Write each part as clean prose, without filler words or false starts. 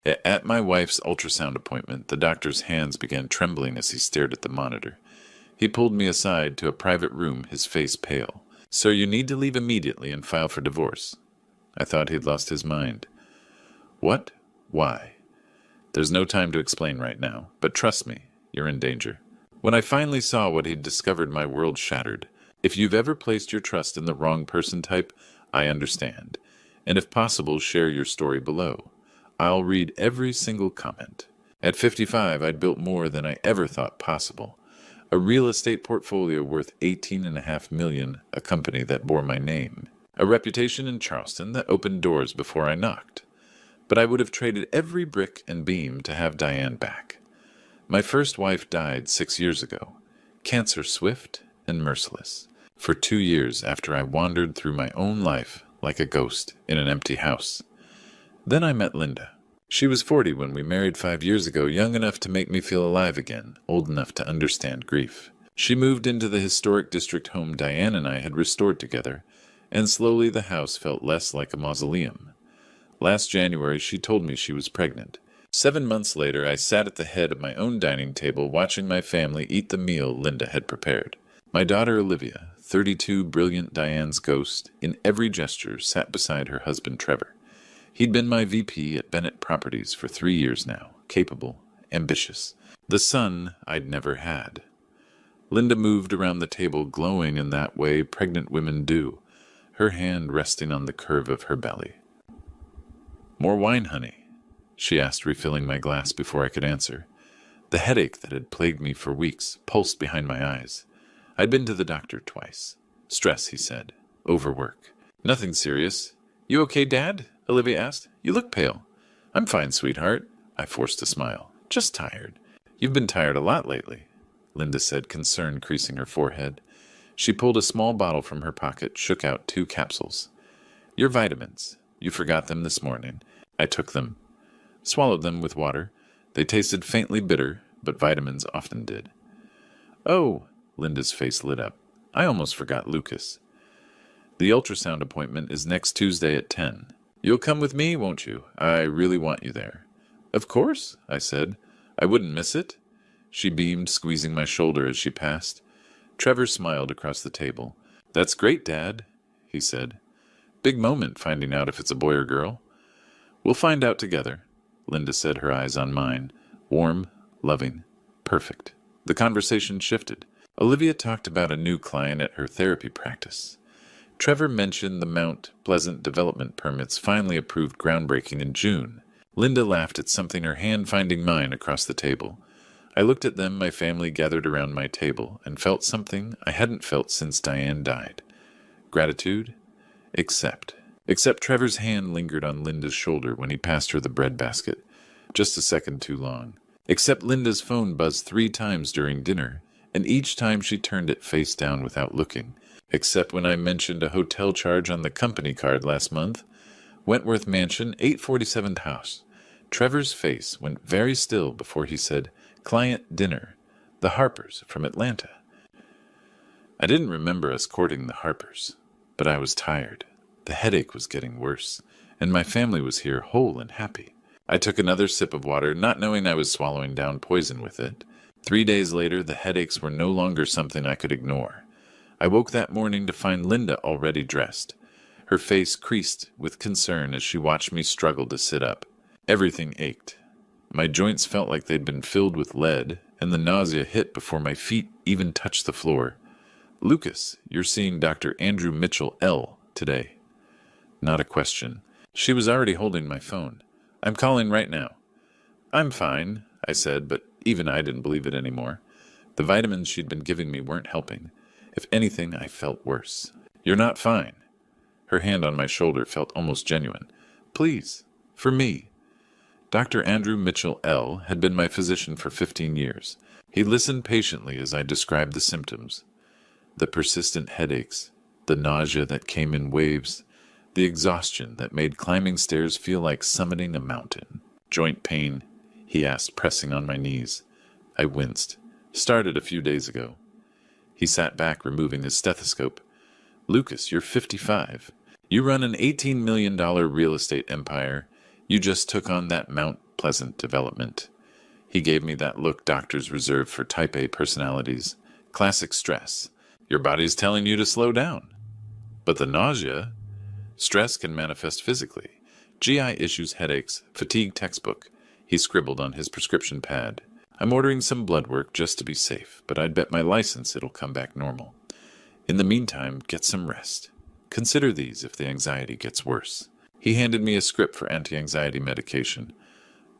At my wife's ultrasound appointment, the doctor's hands began trembling as he stared at the monitor. He pulled me aside to a private room, his face pale. "Sir, you need to leave immediately and file for divorce." I thought he'd lost his mind. "What? Why?" "There's no time to explain right now, but trust me, you're in danger." When I finally saw what he'd discovered, my world shattered. "If you've ever placed your trust in the wrong person type, I understand. And if possible, share your story below. I'll read every single comment." At 55, I'd built more than I ever thought possible. A real estate portfolio worth $18.5 million, a company that bore my name. A reputation in Charleston that opened doors before I knocked. But I would have traded every brick and beam to have Diane back. My first wife died 6 years ago. Cancer swift and merciless. For 2 years after I wandered through my own life like a ghost in an empty house. Then I met Linda. She was 40 when we married 5 years ago, young enough to make me feel alive again, old enough to understand grief. She moved into the historic district home Diane and I had restored together, and slowly the house felt less like a mausoleum. Last January, she told me she was pregnant. 7 months later, I sat at the head of my own dining table watching my family eat the meal Linda had prepared. My daughter Olivia, 32, brilliant Diane's ghost, in every gesture sat beside her husband Trevor. He'd been my VP at Bennett Properties for 3 years now, capable, ambitious. The son I'd never had. Linda moved around the table, glowing in that way pregnant women do, her hand resting on the curve of her belly. "More wine, honey?" she asked, refilling my glass before I could answer. The headache that had plagued me for weeks pulsed behind my eyes. I'd been to the doctor twice. "Stress," he said. "Overwork." "Nothing serious. You okay, Dad?" Olivia asked. "You look pale." "I'm fine, sweetheart." I forced a smile. "Just tired." "You've been tired a lot lately," Linda said, concern creasing her forehead. She pulled a small bottle from her pocket, shook out 2 capsules. "Your vitamins. You forgot them this morning." I took them. Swallowed them with water. They tasted faintly bitter, but vitamins often did. "Oh," Linda's face lit up. "I almost forgot Lucas. The ultrasound appointment is next Tuesday at 10. You'll come with me, won't you? I really want you there." "Of course," I said. "I wouldn't miss it." She beamed, squeezing my shoulder as she passed. Trevor smiled across the table. "That's great, Dad," he said. "Big moment finding out if it's a boy or girl." "We'll find out together," Linda said, her eyes on mine. Warm, loving, perfect. The conversation shifted. Olivia talked about a new client at her therapy practice. Trevor mentioned the Mount Pleasant development permits finally approved groundbreaking in June. Linda laughed at something, her hand finding mine across the table. I looked at them, my family gathered around my table, and felt something I hadn't felt since Diane died. Gratitude? Except Trevor's hand lingered on Linda's shoulder when he passed her the bread basket. Just a second too long. Except Linda's phone buzzed 3 times during dinner, and each time she turned it face down without looking. Except when I mentioned a hotel charge on the company card last month. Wentworth Mansion, 847th house. Trevor's face went very still before he said, "Client dinner. The Harpers from Atlanta." I didn't remember us courting the Harpers, but I was tired. The headache was getting worse, and my family was here whole and happy. I took another sip of water, not knowing I was swallowing down poison with it. 3 days later, the headaches were no longer something I could ignore. I woke that morning to find Linda already dressed. Her face creased with concern as she watched me struggle to sit up. Everything ached. My joints felt like they'd been filled with lead, and the nausea hit before my feet even touched the floor. "Lucas, you're seeing Dr. Andrew Mitchell L. today." Not a question. She was already holding my phone. "I'm calling right now." "I'm fine," I said, but even I didn't believe it anymore. The vitamins she'd been giving me weren't helping. If anything, I felt worse. "You're not fine." Her hand on my shoulder felt almost genuine. "Please, for me." Dr. Andrew Mitchell L. had been my physician for 15 years. He listened patiently as I described the symptoms. The persistent headaches, the nausea that came in waves, the exhaustion that made climbing stairs feel like summiting a mountain. "Joint pain?" he asked, pressing on my knees. I winced. "Started a few days ago." He sat back, removing his stethoscope. "Lucas, you're 55. You run an $18 million real estate empire. You just took on that Mount pleasant development. He gave me that look doctors reserve for type A personalities. Classic stress. Your body's telling you to slow down. But the nausea? Stress can manifest physically. GI issues, headaches, fatigue textbook. He scribbled on his prescription pad. I'm ordering some blood work just to be safe, but I'd bet my license it'll come back normal. In the meantime, get some rest. Consider these if the anxiety gets worse. He handed me a script for anti-anxiety medication.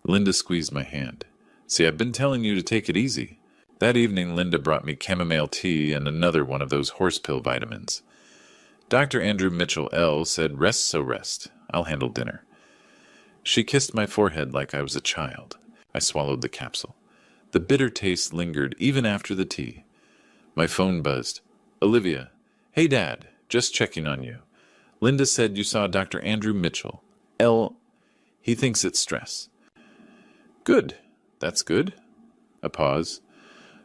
Linda squeezed my hand. See, I've been telling you to take it easy. That evening, Linda brought me chamomile tea and another one of those horse pill vitamins. Dr. Andrew Mitchell L. said, rest so rest. I'll handle dinner. She kissed my forehead like I was a child. I swallowed the capsule. The bitter taste lingered even after the tea. My phone buzzed. Olivia. Hey, Dad. Just checking on you. Linda said you saw Dr. Andrew Mitchell. L. He thinks it's stress. Good. That's good. A pause.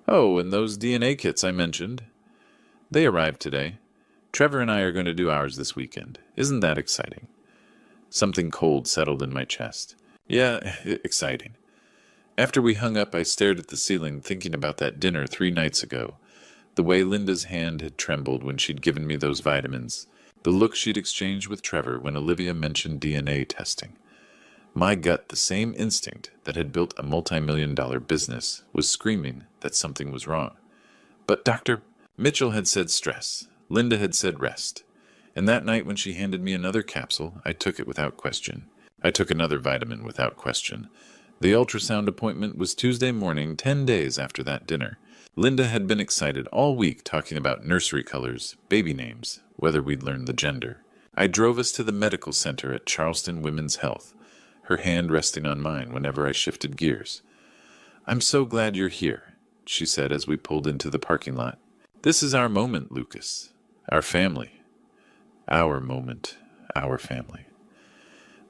Oh, and those DNA kits I mentioned. They arrived today. Trevor and I are going to do ours this weekend. Isn't that exciting? Something cold settled in my chest. Yeah, exciting. After we hung up, I stared at the ceiling, thinking about that dinner 3 nights ago. The way Linda's hand had trembled when she'd given me those vitamins. The look she'd exchanged with Trevor when Olivia mentioned DNA testing. My gut, the same instinct that had built a multi-million-dollar business, was screaming that something was wrong. But Dr. Mitchell had said stress. Linda had said rest. And that night when she handed me another capsule, I took it without question. I took another vitamin without question. The ultrasound appointment was Tuesday morning, 10 days after that dinner. Linda had been excited all week talking about nursery colors, baby names, whether we'd learned the gender. I drove us to the medical center at Charleston Women's Health, her hand resting on mine whenever I shifted gears. I'm so glad you're here, she said as we pulled into the parking lot. This is our moment, Lucas. Our family. Our moment. Our family.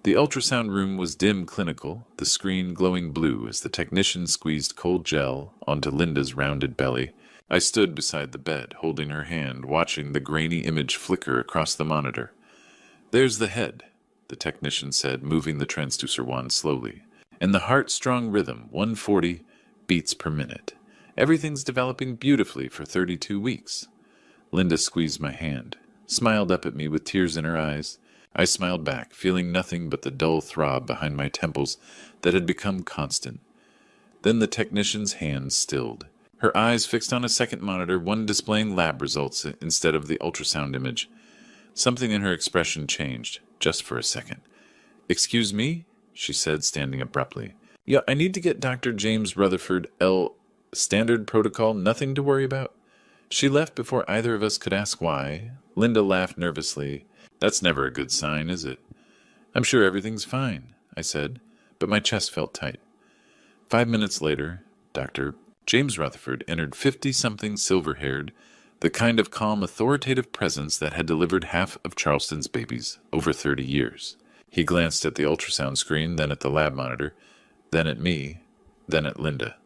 The ultrasound room was dim clinical, the screen glowing blue as the technician squeezed cold gel onto Linda's rounded belly. I stood beside the bed, holding her hand, watching the grainy image flicker across the monitor. There's the head, the technician said, moving the transducer wand slowly. And the heart-strong rhythm, 140 beats per minute. Everything's developing beautifully for 32 weeks. Linda squeezed my hand, smiled up at me with tears in her eyes. I smiled back, feeling nothing but the dull throb behind my temples that had become constant. Then the technician's hand stilled. Her eyes fixed on a second monitor, one displaying lab results instead of the ultrasound image. Something in her expression changed, just for a second. Excuse me? She said, standing abruptly. Yeah, I need to get Dr. James Rutherford L. Standard protocol, nothing to worry about? She left before either of us could ask why. Linda laughed nervously. That's never a good sign, is it? I'm sure everything's fine, I said, but my chest felt tight. 5 minutes later, Dr. James Rutherford entered 50-something silver-haired, the kind of calm, authoritative presence that had delivered half of Charleston's babies over 30 years. He glanced at the ultrasound screen, then at the lab monitor, then at me, then at Linda.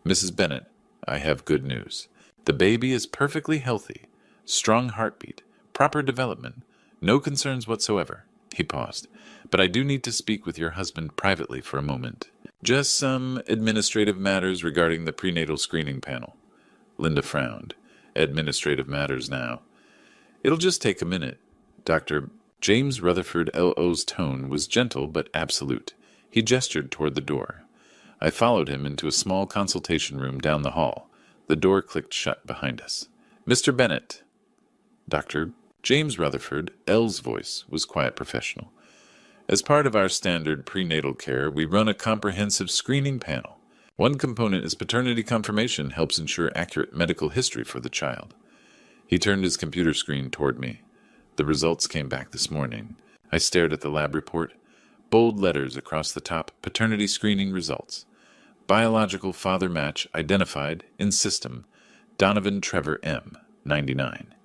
Mrs. Bennett, I have good news. The baby is perfectly healthy, strong heartbeat, proper development, no concerns whatsoever. He paused. But I do need to speak with your husband privately for a moment. Just some administrative matters regarding the prenatal screening panel. Linda frowned. Administrative matters now. It'll just take a minute. Dr. James Rutherford L.O.'s tone was gentle but absolute. He gestured toward the door. I followed him into a small consultation room down the hall. The door clicked shut behind us. Mr. Bennett. Dr. James Rutherford L.'s voice was quiet professional. As part of our standard prenatal care, we run a comprehensive screening panel. One component is paternity confirmation, helps ensure accurate medical history for the child. He turned his computer screen toward me. The results came back this morning. I stared at the lab report. Bold letters across the top, paternity screening results. Biological father match identified in system, Donovan Trevor M., 99.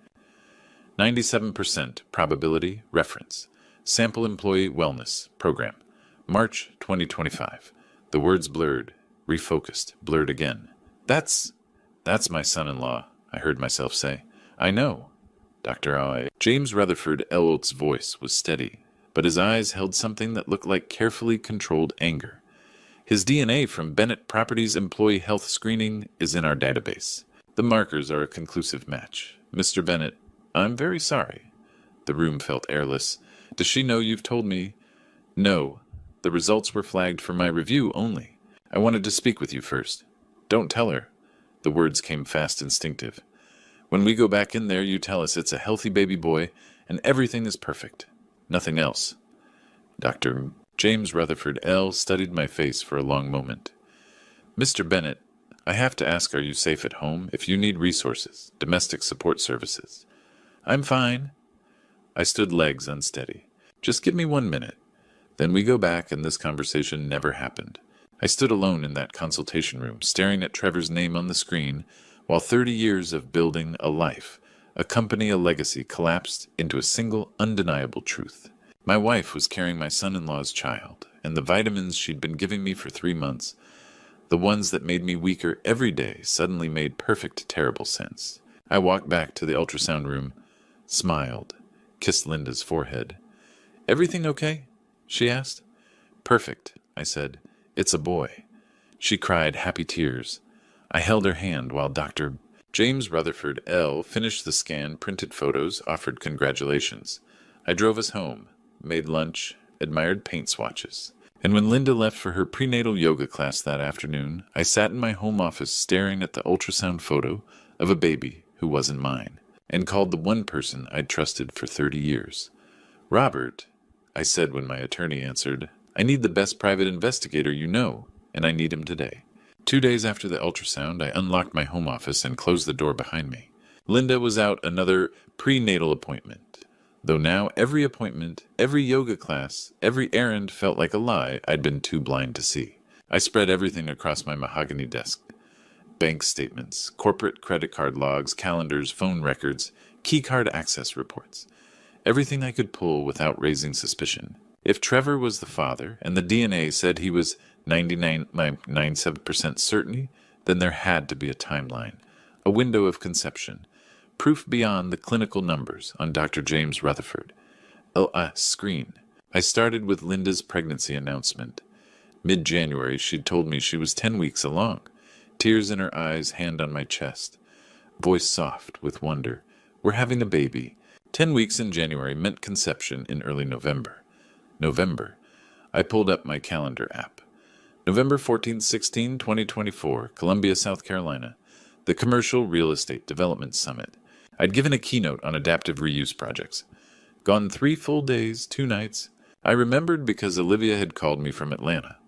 97% probability reference. Sample Employee Wellness Program. March 2025. The words blurred, refocused, blurred again. That's my son-in-law, I heard myself say. I know. Dr. I. James Rutherford Elwood's voice was steady, but his eyes held something that looked like carefully controlled anger. His DNA from Bennett Properties employee health screening is in our database. The markers are a conclusive match. Mr. Bennett, I'm very sorry. The room felt airless. Does she know you've told me? No. The results were flagged for my review only. I wanted to speak with you first. Don't tell her. The words came fast, instinctive. When we go back in there, you tell us it's a healthy baby boy and everything is perfect. Nothing else. Dr. James Rutherford L. studied my face for a long moment. Mr. Bennett, I have to ask, are you safe at home? If you need resources, domestic support services. I'm fine. I stood legs unsteady. Just give me 1 minute. Then we go back and this conversation never happened. I stood alone in that consultation room, staring at Trevor's name on the screen, while 30 years of building a life, a company, a legacy, collapsed into a single undeniable truth. My wife was carrying my son-in-law's child, and the vitamins she'd been giving me for 3 months, the ones that made me weaker every day, suddenly made perfect, terrible sense. I walked back to the ultrasound room, smiled, kissed Linda's forehead. Everything okay? She asked. Perfect, I said. It's a boy. She cried happy tears. I held her hand while Dr. James Rutherford L. finished the scan, printed photos, offered congratulations. I drove us home, made lunch, admired paint swatches. And when Linda left for her prenatal yoga class that afternoon, I sat in my home office staring at the ultrasound photo of a baby who wasn't mine, and called the one person I'd trusted for 30 years. Robert, I said when my attorney answered, I need the best private investigator you know, and I need him today. 2 days after the ultrasound, I unlocked my home office and closed the door behind me. Linda was out another prenatal appointment, though now every appointment, every yoga class, every errand felt like a lie I'd been too blind to see. I spread everything across my mahogany desk. Bank statements, corporate credit card logs, calendars, phone records, keycard access reports. Everything I could pull without raising suspicion. If Trevor was the father, and the DNA said he was 99.97% certainty, then there had to be a timeline, a window of conception, proof beyond the clinical numbers on Dr. James Rutherford. Screen. I started with Linda's pregnancy announcement. Mid-January, she'd told me she was 10 weeks along. Tears in her eyes, hand on my chest. Voice soft with wonder. We're having a baby. 10 weeks in January meant conception in early November. November. I pulled up my calendar app. November 14, 16, 2024, Columbia, South Carolina. The Commercial Real Estate Development Summit. I'd given a keynote on adaptive reuse projects. Gone 3 full days, 2 nights. I remembered because Olivia had called me from Atlanta.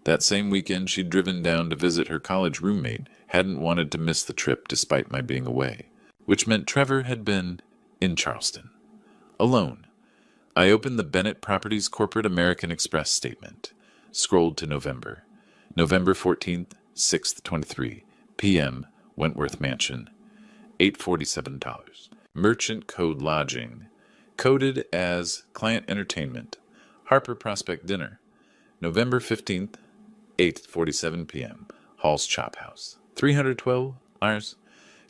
That same weekend she'd driven down to visit her college roommate, hadn't wanted to miss the trip despite my being away, which meant Trevor had been in Charleston. Alone. I opened the Bennett Properties Corporate American Express statement. Scrolled to November. November 14th, 6th, 23 p.m., Wentworth Mansion. $847. Merchant Code Lodging. Coded as Client Entertainment. Harper Prospect Dinner. November 15th, 8:47 p.m., Hall's Chop House. $312.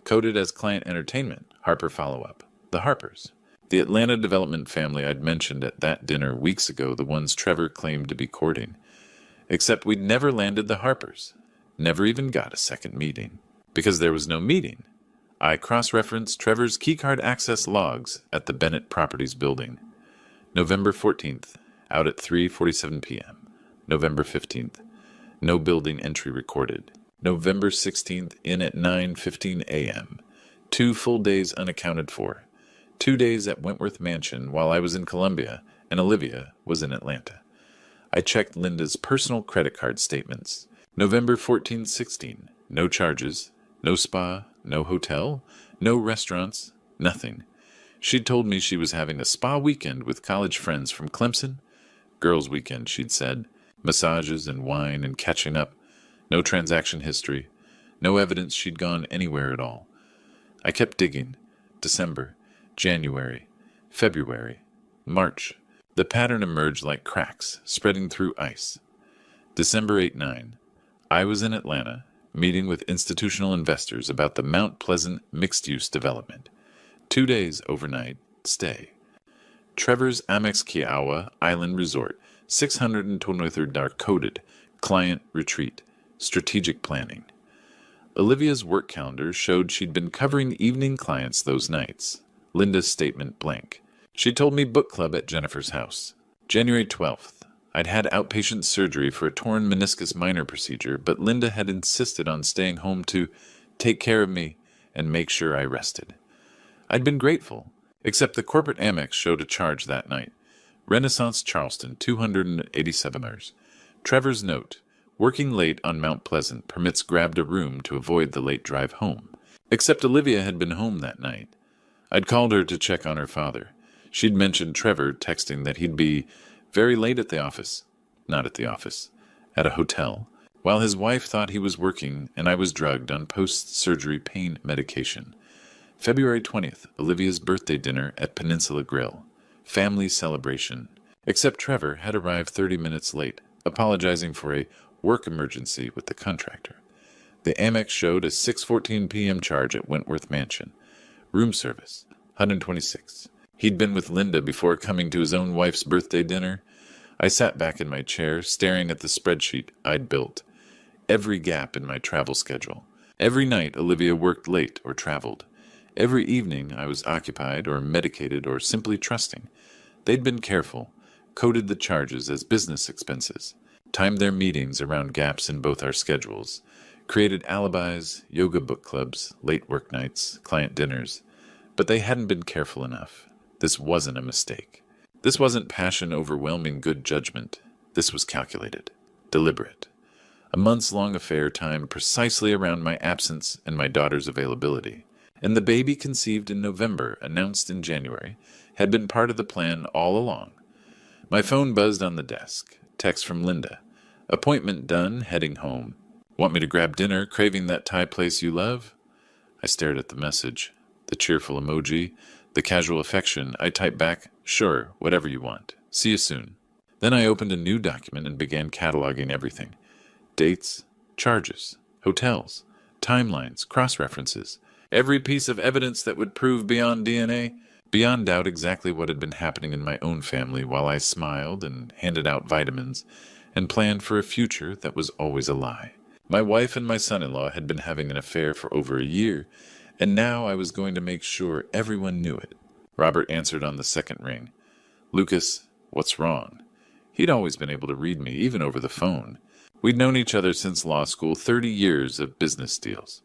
Coded as Client Entertainment. Harper Follow-Up. The Harpers. The Atlanta development family I'd mentioned at that dinner weeks ago, the ones Trevor claimed to be courting. Except we'd never landed the Harpers. Never even got a second meeting. Because there was no meeting. I cross-referenced Trevor's keycard access logs at the Bennett Properties building. November 14th, out at 3:47 p.m. November 15th, no building entry recorded. November 16th, in at 9:15 a.m. 2 full days unaccounted for. 2 days at Wentworth Mansion while I was in Columbia and Olivia was in Atlanta. I checked Linda's personal credit card statements. November 14th, 16. No charges, no spa, no hotel, no restaurants, nothing. She'd told me she was having a spa weekend with college friends from Clemson. Girls' weekend, she'd said. Massages and wine and catching up. No transaction history. No evidence she'd gone anywhere at all. I kept digging. December, January, February, March. The pattern emerged like cracks, spreading through ice. December 8-9. I was in Atlanta, meeting with institutional investors about the Mount Pleasant mixed-use development. 2 days overnight stay. Trevor's Amex Kiowa Island Resort, $623 coded, client retreat, strategic planning. Olivia's work calendar showed she'd been covering evening clients those nights. Linda's statement blank. She told me book club at Jennifer's house. January 12th. I'd had outpatient surgery for a torn meniscus minor procedure, but Linda had insisted on staying home to take care of me and make sure I rested. I'd been grateful, except the corporate Amex showed a charge that night. Renaissance Charleston, $287. Trevor's note. Working late on Mount Pleasant permits grabbed a room to avoid the late drive home. Except Olivia had been home that night. I'd called her to check on her father. She'd mentioned Trevor texting that he'd be very late at the office. Not at the office. At a hotel. While his wife thought he was working and I was drugged on post-surgery pain medication. February 20th, Olivia's birthday dinner at Peninsula Grill. Family celebration. Except Trevor had arrived 30 minutes late, apologizing for a work emergency with the contractor. The Amex showed a 6:14 p.m. charge at Wentworth Mansion. Room service, $126. He'd been with Linda before coming to his own wife's birthday dinner. I sat back in my chair, staring at the spreadsheet I'd built. Every gap in my travel schedule. Every night Olivia worked late or traveled. Every evening I was occupied or medicated or simply trusting. They'd been careful, coded the charges as business expenses, timed their meetings around gaps in both our schedules, created alibis, yoga book clubs, late work nights, client dinners. But they hadn't been careful enough. This wasn't a mistake. This wasn't passion overwhelming good judgment. This was calculated, deliberate. A months-long affair timed precisely around my absence and my daughter's availability. And the baby conceived in November, announced in January, had been part of the plan all along. My phone buzzed on the desk. Text from Linda. Appointment done, heading home. Want me to grab dinner, craving that Thai place you love? I stared at the message. The cheerful emoji, the casual affection. I typed back, sure, whatever you want. See you soon. Then I opened a new document and began cataloging everything. Dates, charges, hotels, timelines, cross-references. Every piece of evidence that would prove beyond DNA, beyond doubt exactly what had been happening in my own family while I smiled and handed out vitamins and planned for a future that was always a lie. My wife and my son-in-law had been having an affair for over a year, and now I was going to make sure everyone knew it. Robert answered on the second ring. Lucas, what's wrong? He'd always been able to read me, even over the phone. We'd known each other since law school, 30 years of business deals,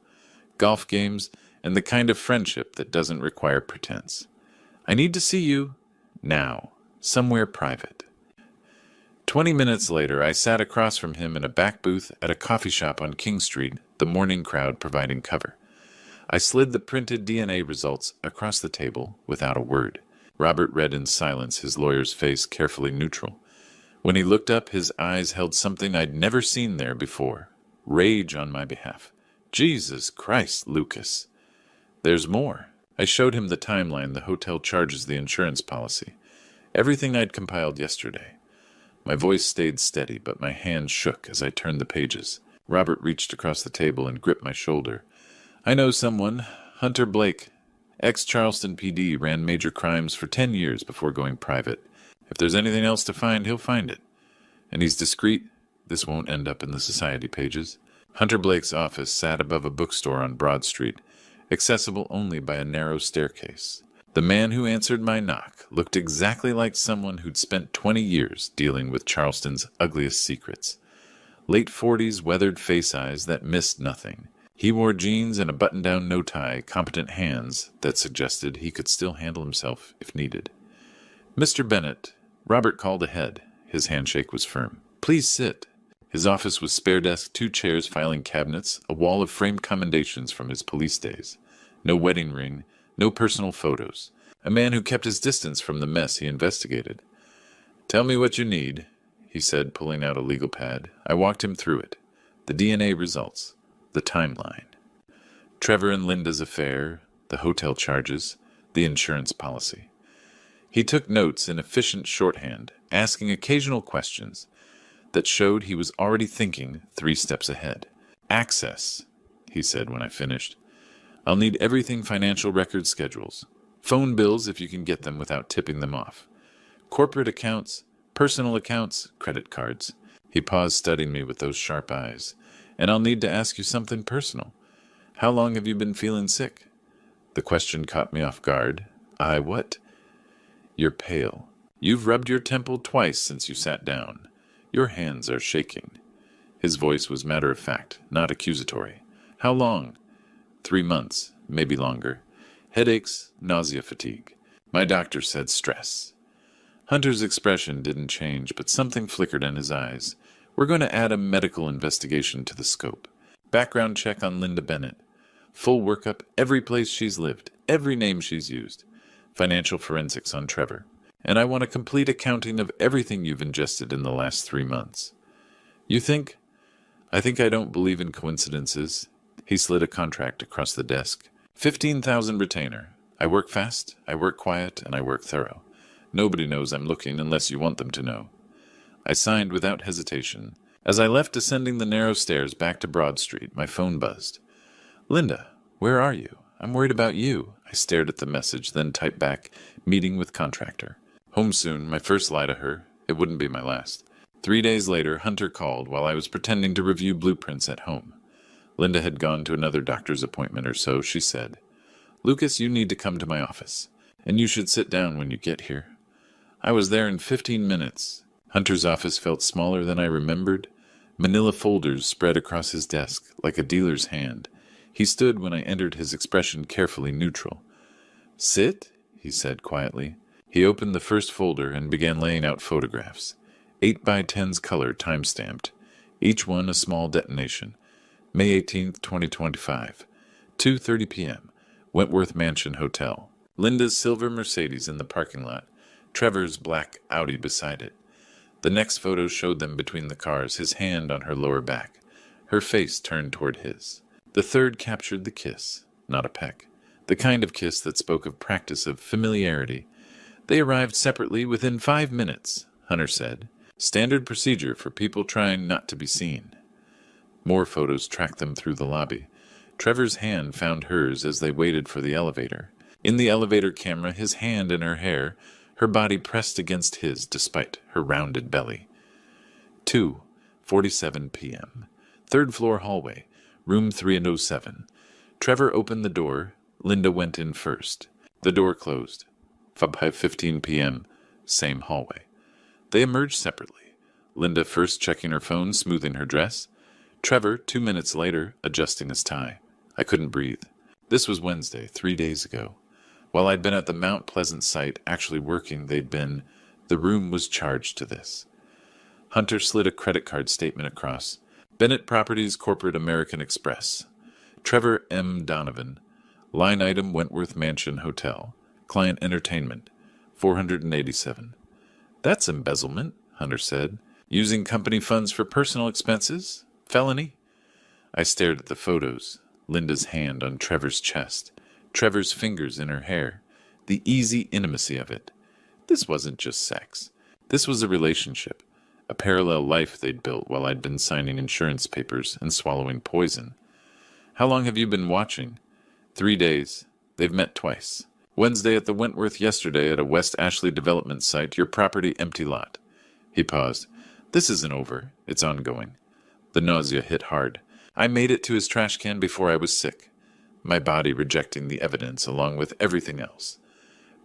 golf games, and the kind of friendship that doesn't require pretense. I need to see you. Now. Somewhere private. 20 minutes later, I sat across from him in a back booth at a coffee shop on King Street, the morning crowd providing cover. I slid the printed DNA results across the table without a word. Robert read in silence, his lawyer's face carefully neutral. When he looked up, his eyes held something I'd never seen there before. Rage on my behalf. Jesus Christ, Lucas. There's more. I showed him the timeline, the hotel charges, the insurance policy. Everything I'd compiled yesterday. My voice stayed steady, but my hands shook as I turned the pages. Robert reached across the table and gripped my shoulder. I know someone. Hunter Blake. Ex-Charleston PD, ran major crimes for 10 years before going private. If there's anything else to find, he'll find it. And he's discreet. This won't end up in the society pages. Hunter Blake's office sat above a bookstore on Broad Street, accessible only by a narrow staircase. The man who answered my knock looked exactly like someone who'd spent 20 years dealing with Charleston's ugliest secrets. Late 40s, weathered face eyes that missed nothing. He wore jeans and a button-down no-tie, competent hands that suggested he could still handle himself if needed. Mr. Bennett, Robert called ahead. His handshake was firm. Please sit. His office was spare desk, 2 chairs, filing cabinets, a wall of framed commendations from his police days. No wedding ring, no personal photos. A man who kept his distance from the mess he investigated. Tell me what you need, he said, pulling out a legal pad. I walked him through it. The DNA results. The timeline. Trevor and Linda's affair. The hotel charges. The insurance policy. He took notes in efficient shorthand, asking occasional questions that showed he was already thinking 3 steps ahead. Access, he said when I finished. I'll need everything financial record schedules. Phone bills if you can get them without tipping them off. Corporate accounts, personal accounts, credit cards. He paused, studying me with those sharp eyes. And I'll need to ask you something personal. How long have you been feeling sick? The question caught me off guard. What? You're pale. You've rubbed your temple twice since you sat down. Your hands are shaking. His voice was matter of fact, not accusatory. How long? 3 months, maybe longer. Headaches, nausea, fatigue. My doctor said stress. Hunter's expression didn't change, but something flickered in his eyes. We're going to add a medical investigation to the scope. Background check on Linda Bennett. Full workup, every place she's lived, every name she's used. Financial forensics on Trevor. And I want a complete accounting of everything you've ingested in the last 3 months. You think? I think I don't believe in coincidences. He slid a contract across the desk. 15,000 retainer. I work fast, I work quiet, and I work thorough. Nobody knows I'm looking unless you want them to know. I signed without hesitation. As I left descending the narrow stairs back to Broad Street, my phone buzzed. Linda, where are you? I'm worried about you. I stared at the message, then typed back, meeting with contractor. Home soon, my first lie to her. It wouldn't be my last. 3 days later, Hunter called while I was pretending to review blueprints at home. Linda had gone to another doctor's appointment or so, she said. Lucas, you need to come to my office, and you should sit down when you get here. I was there in 15 minutes. Hunter's office felt smaller than I remembered. Manila folders spread across his desk, like a dealer's hand. He stood when I entered, his expression carefully neutral. Sit, he said quietly. He opened the first folder and began laying out photographs. 8x10's color time-stamped. Each one a small detonation. May 18th, 2025. 2:30 p.m. Wentworth Mansion Hotel. Linda's silver Mercedes in the parking lot. Trevor's black Audi beside it. The next photo showed them between the cars, his hand on her lower back, her face turned toward his. The third captured the kiss, not a peck. The kind of kiss that spoke of practice, of familiarity. They arrived separately within 5 minutes, Hunter said. Standard procedure for people trying not to be seen. More photos tracked them through the lobby. Trevor's hand found hers as they waited for the elevator. In the elevator camera, his hand in her hair, her body pressed against his despite her rounded belly. 2:47 p.m. Third floor hallway, room 307. Trevor opened the door. Linda went in first. The door closed. 5:15 p.m. Same hallway. They emerged separately. Linda first checking her phone, smoothing her dress. Trevor, 2 minutes later, adjusting his tie. I couldn't breathe. This was Wednesday, 3 days ago. While I'd been at the Mount Pleasant site actually working, the room was charged to this. Hunter slid a credit card statement across. Bennett Properties Corporate American Express. Trevor M. Donovan. Line item Wentworth Mansion Hotel. Client entertainment. 487. That's embezzlement, Hunter said. Using company funds for personal expenses? Felony? I stared at the photos. Linda's hand on Trevor's chest. Trevor's fingers in her hair. The easy intimacy of it. This wasn't just sex. This was a relationship. A parallel life they'd built while I'd been signing insurance papers and swallowing poison. How long have you been watching? 3 days. They've met twice. Wednesday at the Wentworth, yesterday at a West Ashley development site, your property empty lot. He paused. This isn't over. It's ongoing. The nausea hit hard. I made it to his trash can before I was sick. My body rejecting the evidence along with everything else.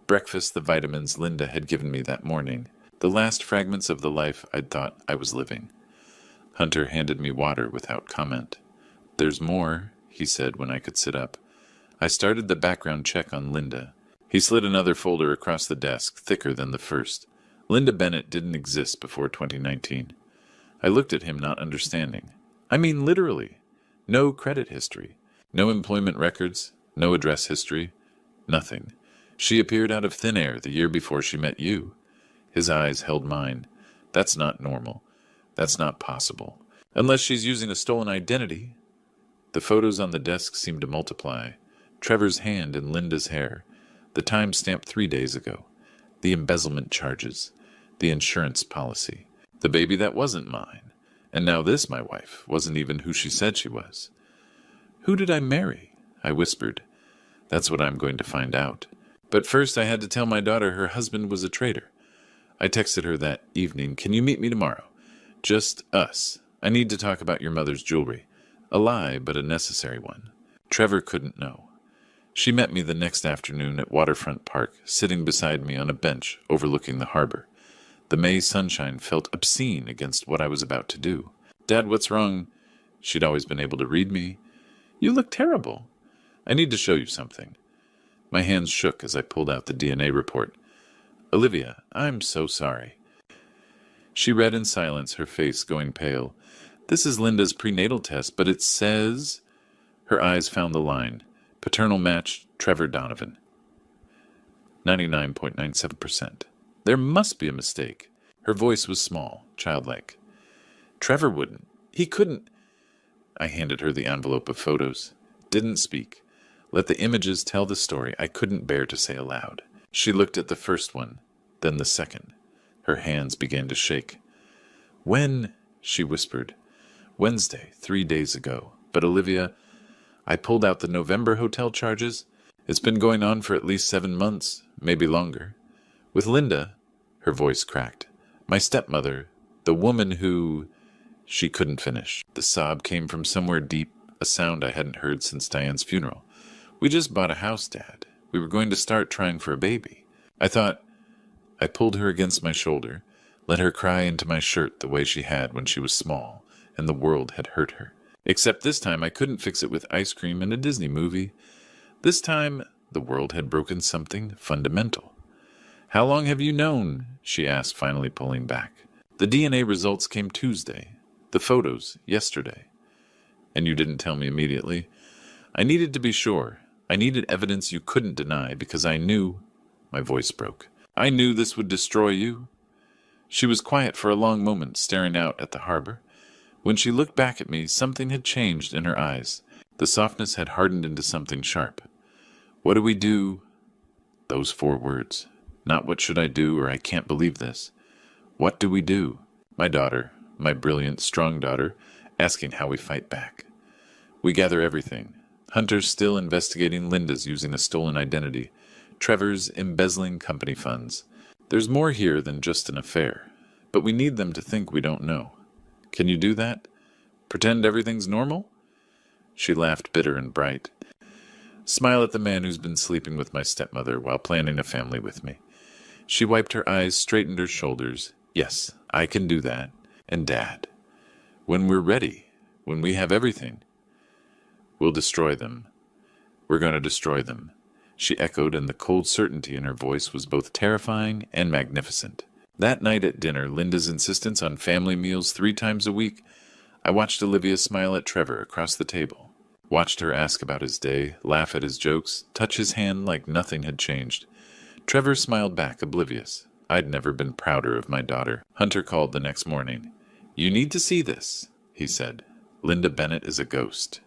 Breakfast, the vitamins Linda had given me that morning. The last fragments of the life I'd thought I was living. Hunter handed me water without comment. There's more, he said when I could sit up. I started the background check on Linda. He slid another folder across the desk, thicker than the first. Linda Bennett didn't exist before 2019. I looked at him, not understanding. I mean literally. No credit history. No employment records. No address history. Nothing. She appeared out of thin air the year before she met you. His eyes held mine. That's not normal. That's not possible. Unless she's using a stolen identity. The photos on the desk seemed to multiply. Trevor's hand in Linda's hair. The time stamped 3 days ago. The embezzlement charges. The insurance policy. The baby that wasn't mine. And now this, my wife, wasn't even who she said she was. Who did I marry? I whispered. That's what I'm going to find out. But first I had to tell my daughter her husband was a traitor. I texted her that evening, can you meet me tomorrow? Just us. I need to talk about your mother's jewelry. A lie, but a necessary one. Trevor couldn't know. She met me the next afternoon at Waterfront Park, sitting beside me on a bench overlooking the harbor. The May sunshine felt obscene against what I was about to do. Dad, what's wrong? She'd always been able to read me. You look terrible. I need to show you something. My hands shook as I pulled out the DNA report. Olivia, I'm so sorry. She read in silence, her face going pale. This is Linda's prenatal test, but it says... Her eyes found the line. Paternal match, Trevor Donovan. 99.97%. There must be a mistake. Her voice was small, childlike. Trevor wouldn't. He couldn't. I handed her the envelope of photos. Didn't speak. Let the images tell the story I couldn't bear to say aloud. She looked at the first one, then the second. Her hands began to shake. When? She whispered. Wednesday, 3 days ago. But Olivia, I pulled out the November hotel charges. It's been going on for at least 7 months, maybe longer. With Linda, her voice cracked. My stepmother, the woman who... She couldn't finish. The sob came from somewhere deep, a sound I hadn't heard since Diane's funeral. We just bought a house, Dad. We were going to start trying for a baby. I pulled her against my shoulder, let her cry into my shirt the way she had when she was small, and the world had hurt her. Except this time I couldn't fix it with ice cream and a Disney movie. This time, the world had broken something fundamental. How long have you known? She asked, finally pulling back. The DNA results came Tuesday. The photos, yesterday. And you didn't tell me immediately. I needed to be sure. I needed evidence you couldn't deny because I knew... My voice broke. I knew this would destroy you. She was quiet for a long moment, staring out at the harbor. When she looked back at me, something had changed in her eyes. The softness had hardened into something sharp. What do we do? Those 4 words. Not what should I do or I can't believe this. What do we do? My daughter, my brilliant, strong daughter, asking how we fight back. We gather everything. Hunter's still investigating Linda's using a stolen identity. Trevor's embezzling company funds. There's more here than just an affair, but we need them to think we don't know. Can you do that? Pretend everything's normal? She laughed bitter and bright. Smile at the man who's been sleeping with my stepmother while planning a family with me. She wiped her eyes, straightened her shoulders. Yes, I can do that. And Dad. When we're ready, when we have everything, we'll destroy them. We're going to destroy them. She echoed, and the cold certainty in her voice was both terrifying and magnificent. That night at dinner, Linda's insistence on family meals 3 times a week, I watched Olivia smile at Trevor across the table, watched her ask about his day, laugh at his jokes, touch his hand like nothing had changed. Trevor smiled back, oblivious. I'd never been prouder of my daughter. Hunter called the next morning. You need to see this, he said. Linda Bennett is a ghost.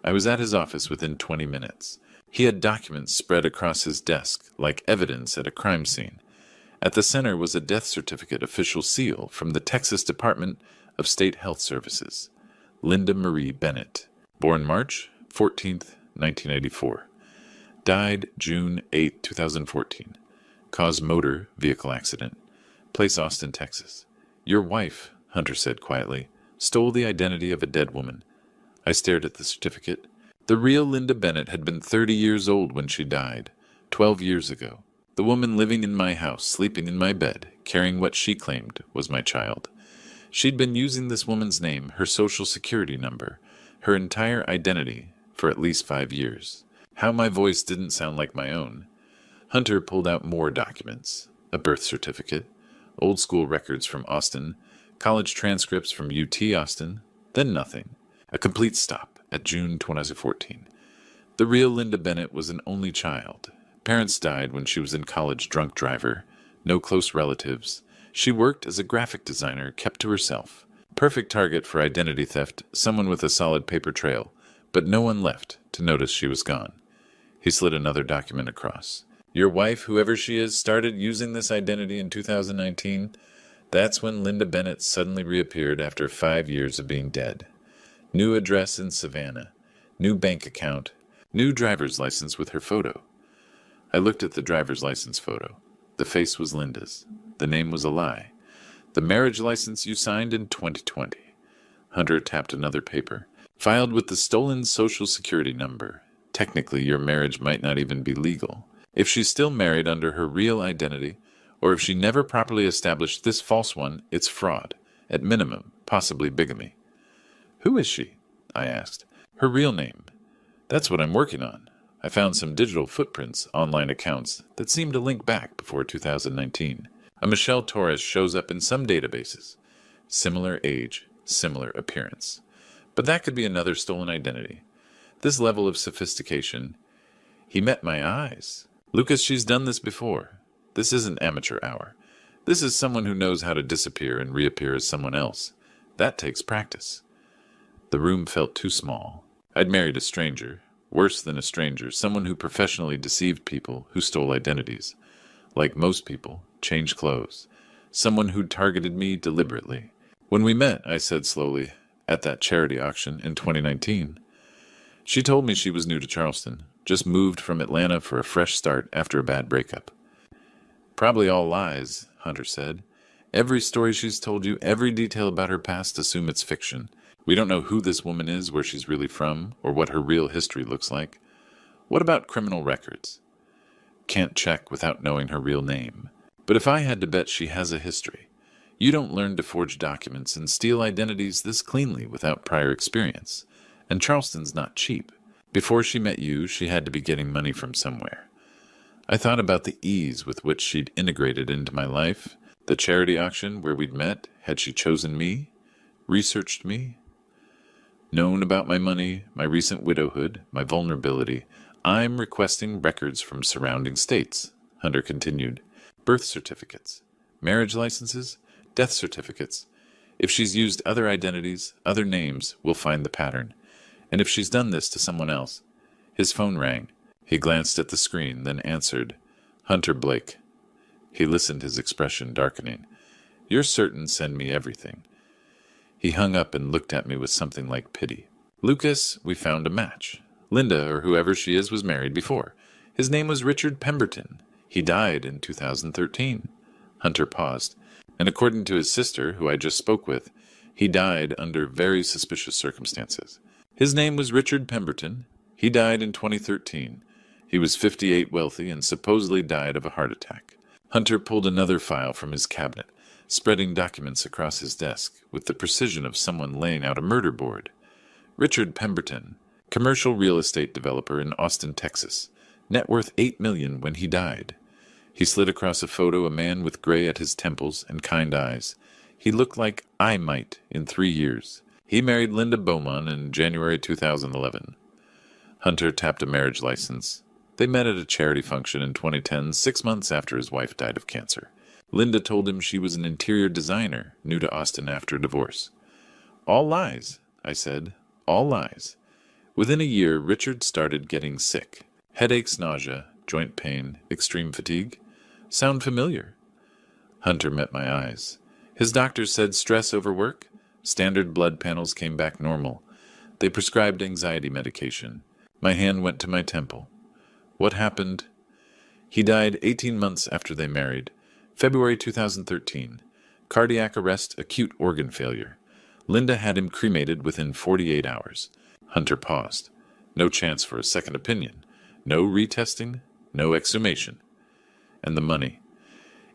I was at his office within 20 minutes. He had documents spread across his desk, like evidence at a crime scene. At the center was a death certificate official seal from the Texas Department of State Health Services. Linda Marie Bennett. Born March 14th, 1984. Died June 8, 2014. Cause motor vehicle accident. Place Austin, Texas. Your wife, Hunter said quietly, stole the identity of a dead woman. I stared at the certificate. The real Linda Bennett had been 30 years old when she died, 12 years ago. The woman living in my house, sleeping in my bed, carrying what she claimed was my child. She'd been using this woman's name, her social security number, her entire identity for at least 5 years. How my voice didn't sound like my own. Hunter pulled out more documents, a birth certificate, old school records from Austin, college transcripts from UT Austin, then nothing. A complete stop at June 2014. The real Linda Bennett was an only child. Parents died when she was in college, drunk driver. No close relatives. She worked as a graphic designer, kept to herself. Perfect target for identity theft, someone with a solid paper trail, but no one left to notice she was gone. He slid another document across. Your wife, whoever she is, started using this identity in 2019. That's when Linda Bennett suddenly reappeared after 5 years of being dead. New address in Savannah. New bank account. New driver's license with her photo. I looked at the driver's license photo. The face was Linda's. The name was a lie. The marriage license you signed in 2020. Hunter tapped another paper. Filed with the stolen social security number. Technically, your marriage might not even be legal. If she's still married under her real identity, or if she never properly established this false one, it's fraud. At minimum, possibly bigamy. Who is she? I asked. Her real name. That's what I'm working on. I found some digital footprints, online accounts, that seem to link back before 2019. A Michelle Torres shows up in some databases. Similar age, similar appearance. But that could be another stolen identity. This level of sophistication. He met my eyes. Lucas, she's done this before. This isn't amateur hour. This is someone who knows how to disappear and reappear as someone else. That takes practice. The room felt too small. I'd married a stranger. Worse than a stranger, someone who professionally deceived people, who stole identities. Like most people, changed clothes. Someone who'd targeted me deliberately. When we met, I said slowly, at that charity auction in 2019. She told me she was new to Charleston, just moved from Atlanta for a fresh start after a bad breakup. Probably all lies, Hunter said. Every story she's told you, every detail about her past, assume it's fiction. We don't know who this woman is, where she's really from, or what her real history looks like. What about criminal records? Can't check without knowing her real name. But if I had to bet, she has a history. You don't learn to forge documents and steal identities this cleanly without prior experience. And Charleston's not cheap. Before she met you, she had to be getting money from somewhere. I thought about the ease with which she'd integrated into my life. The charity auction where we'd met, had she chosen me? Researched me? Known about my money, my recent widowhood, my vulnerability. I'm requesting records from surrounding states, Hunter continued. Birth certificates, marriage licenses, death certificates. If she's used other identities, other names, we'll find the pattern. And if she's done this to someone else. His phone rang. He glanced at the screen, then answered. Hunter Blake. He listened, his expression darkening. You're certain, send me everything. He hung up and looked at me with something like pity. Lucas, we found a match. Linda, or whoever she is, was married before. His name was Richard Pemberton. He died in 2013. Hunter paused. And according to his sister, who I just spoke with, he died under very suspicious circumstances. His name was Richard Pemberton. He died in 2013. He was 58, wealthy, and supposedly died of a heart attack. Hunter pulled another file from his cabinet, spreading documents across his desk with the precision of someone laying out a murder board. Richard Pemberton, commercial real estate developer in Austin, Texas, net worth $8 million when he died. He slid across a photo a man with gray at his temples and kind eyes. He looked like I might in 3 years. He married Linda Beaumont in January 2011. Hunter tapped a marriage license. They met at a charity function in 2010, 6 months after his wife died of cancer. Linda told him she was an interior designer, new to Austin after a divorce. All lies, I said. All lies. Within a year, Richard started getting sick. Headaches, nausea, joint pain, extreme fatigue. Sound familiar? Hunter met my eyes. His doctors said stress over work. Standard blood panels came back normal. They prescribed anxiety medication. My hand went to my temple. What happened? He died 18 months after they married. February 2013. Cardiac arrest, acute organ failure. Linda had him cremated within 48 hours. Hunter paused. No chance for a second opinion. No retesting. No exhumation. And the money.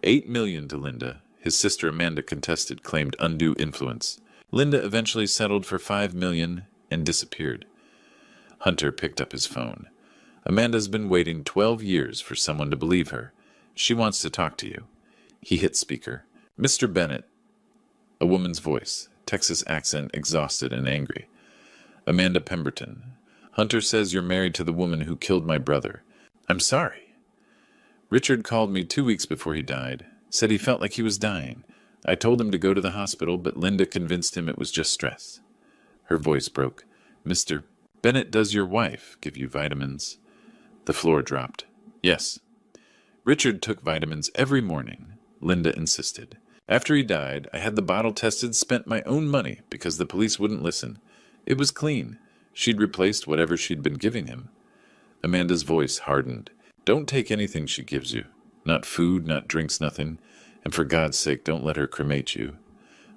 $8 million to Linda. His sister Amanda contested, claimed undue influence. Linda eventually settled for $5 million and disappeared. Hunter picked up his phone. Amanda's been waiting 12 years for someone to believe her. She wants to talk to you. He hit speaker. Mr. Bennett. A woman's voice, Texas accent, exhausted and angry. Amanda Pemberton. Hunter says you're married to the woman who killed my brother. I'm sorry. Richard called me 2 weeks before he died. Said he felt like he was dying. I told him to go to the hospital, but Linda convinced him it was just stress. Her voice broke. Mr. Bennett, does your wife give you vitamins? The floor dropped. Yes. Richard took vitamins every morning. Linda insisted. After he died, I had the bottle tested, spent my own money because the police wouldn't listen. It was clean. She'd replaced whatever she'd been giving him. Amanda's voice hardened. Don't take anything she gives you. Not food, not drinks, nothing. And for God's sake, don't let her cremate you.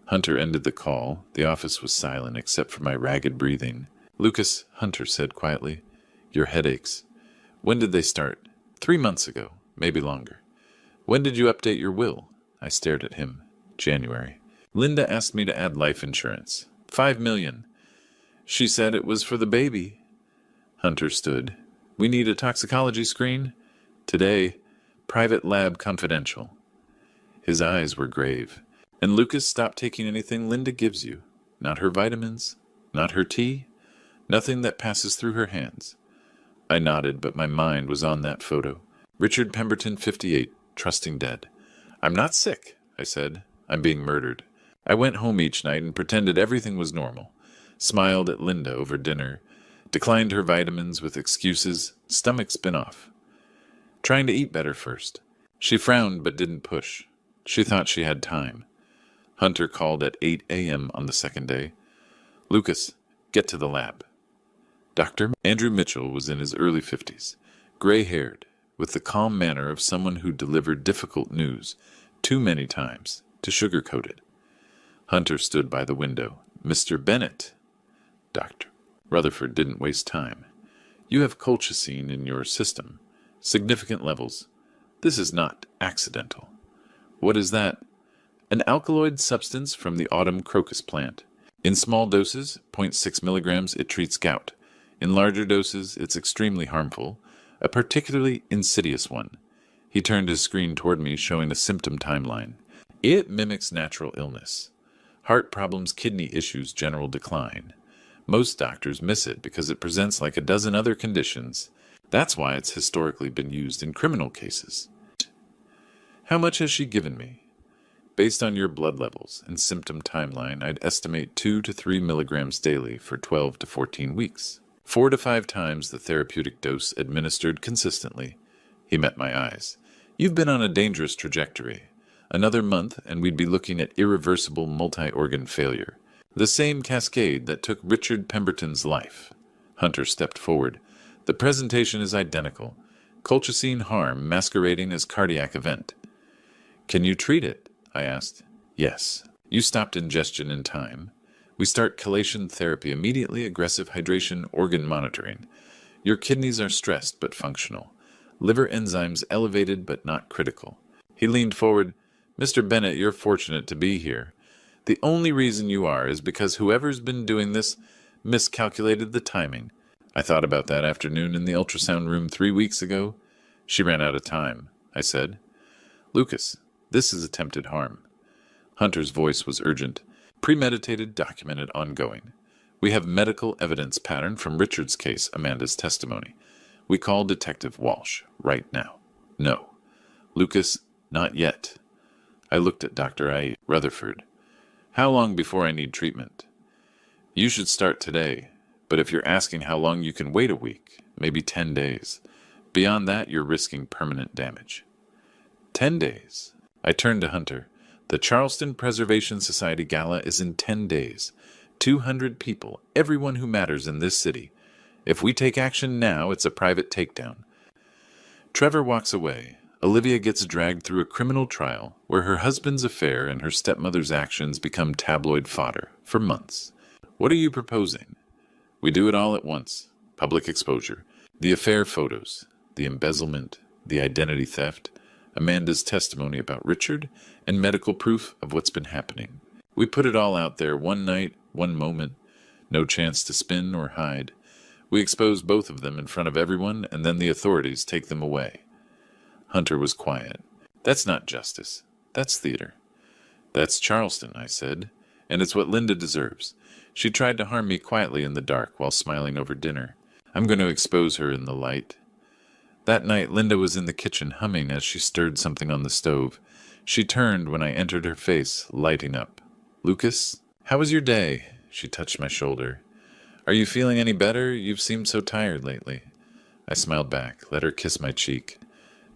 Hunter ended the call. The office was silent except for my ragged breathing. Lucas, Hunter said quietly, your headaches. When did they start? 3 months ago, maybe longer. When did you update your will? I stared at him. January. Linda asked me to add life insurance. $5 million. She said it was for the baby. Hunter stood. We need a toxicology screen? Today, private lab confidential. His eyes were grave. And Lucas, stop taking anything Linda gives you. Not her vitamins, not her tea, nothing that passes through her hands. I nodded, but my mind was on that photo. Richard Pemberton, 58, trusting dead. I'm not sick, I said. I'm being murdered. I went home each night and pretended everything was normal. Smiled at Linda over dinner. Declined her vitamins with excuses. Stomach spin-off. Trying to eat better first. She frowned but didn't push. She thought she had time. Hunter called at 8 a.m. on the second day. Lucas, get to the lab. Dr. Andrew Mitchell was in his early 50s, gray-haired, with the calm manner of someone who delivered difficult news too many times to sugarcoat it. Hunter stood by the window. Mr. Bennett. Dr. Rutherford didn't waste time. You have colchicine in your system. Significant levels. This is not accidental. What is that? An alkaloid substance from the autumn crocus plant. In small doses, 0.6 milligrams, it treats gout. In larger doses, it's extremely harmful, a particularly insidious one. He turned his screen toward me, showing a symptom timeline. It mimics natural illness. Heart problems, kidney issues, general decline. Most doctors miss it because it presents like a dozen other conditions. That's why it's historically been used in criminal cases. How much has she given me? Based on your blood levels and symptom timeline, I'd estimate 2 to 3 milligrams daily for 12 to 14 weeks. 4 to 5 times the therapeutic dose administered consistently. He met my eyes. You've been on a dangerous trajectory. Another month and we'd be looking at irreversible multi-organ failure. The same cascade that took Richard Pemberton's life. Hunter stepped forward. The presentation is identical. Colchicine harm masquerading as cardiac event. Can you treat it? I asked. Yes. You stopped ingestion in time. We start chelation therapy immediately, aggressive hydration, organ monitoring. Your kidneys are stressed but functional. Liver enzymes elevated but not critical. He leaned forward. Mr. Bennett, you're fortunate to be here. The only reason you are is because whoever's been doing this miscalculated the timing. I thought about that afternoon in the ultrasound room 3 weeks ago. She ran out of time, I said. Lucas, this is attempted harm. Hunter's voice was urgent. Premeditated, documented, ongoing. We have medical evidence pattern from Richard's case, Amanda's testimony. We call Detective Walsh right now. No. Lucas, not yet. I looked at Dr. I. Rutherford. How long before I need treatment? You should start today, but if you're asking how long you can wait a week, maybe 10 days. Beyond that, you're risking permanent damage. 10 days. I turned to Hunter. The Charleston Preservation Society Gala is in 10 days. 200 people, everyone who matters in this city. If we take action now, it's a private takedown. Trevor walks away. Olivia gets dragged through a criminal trial where her husband's affair and her stepmother's actions become tabloid fodder for months. What are you proposing? We do it all at once. Public exposure. The affair photos, the embezzlement, the identity theft, Amanda's testimony about Richard, and medical proof of what's been happening. We put it all out there, one night, one moment, no chance to spin or hide. We expose both of them in front of everyone, and then the authorities take them away. Hunter was quiet. That's not justice. That's theater. That's Charleston, I said, and it's what Linda deserves. She tried to harm me quietly in the dark while smiling over dinner. I'm going to expose her in the light. That night, Linda was in the kitchen humming as she stirred something on the stove. She turned when I entered her face, lighting up. Lucas, how was your day? She touched my shoulder. Are you feeling any better? You've seemed so tired lately. I smiled back, let her kiss my cheek.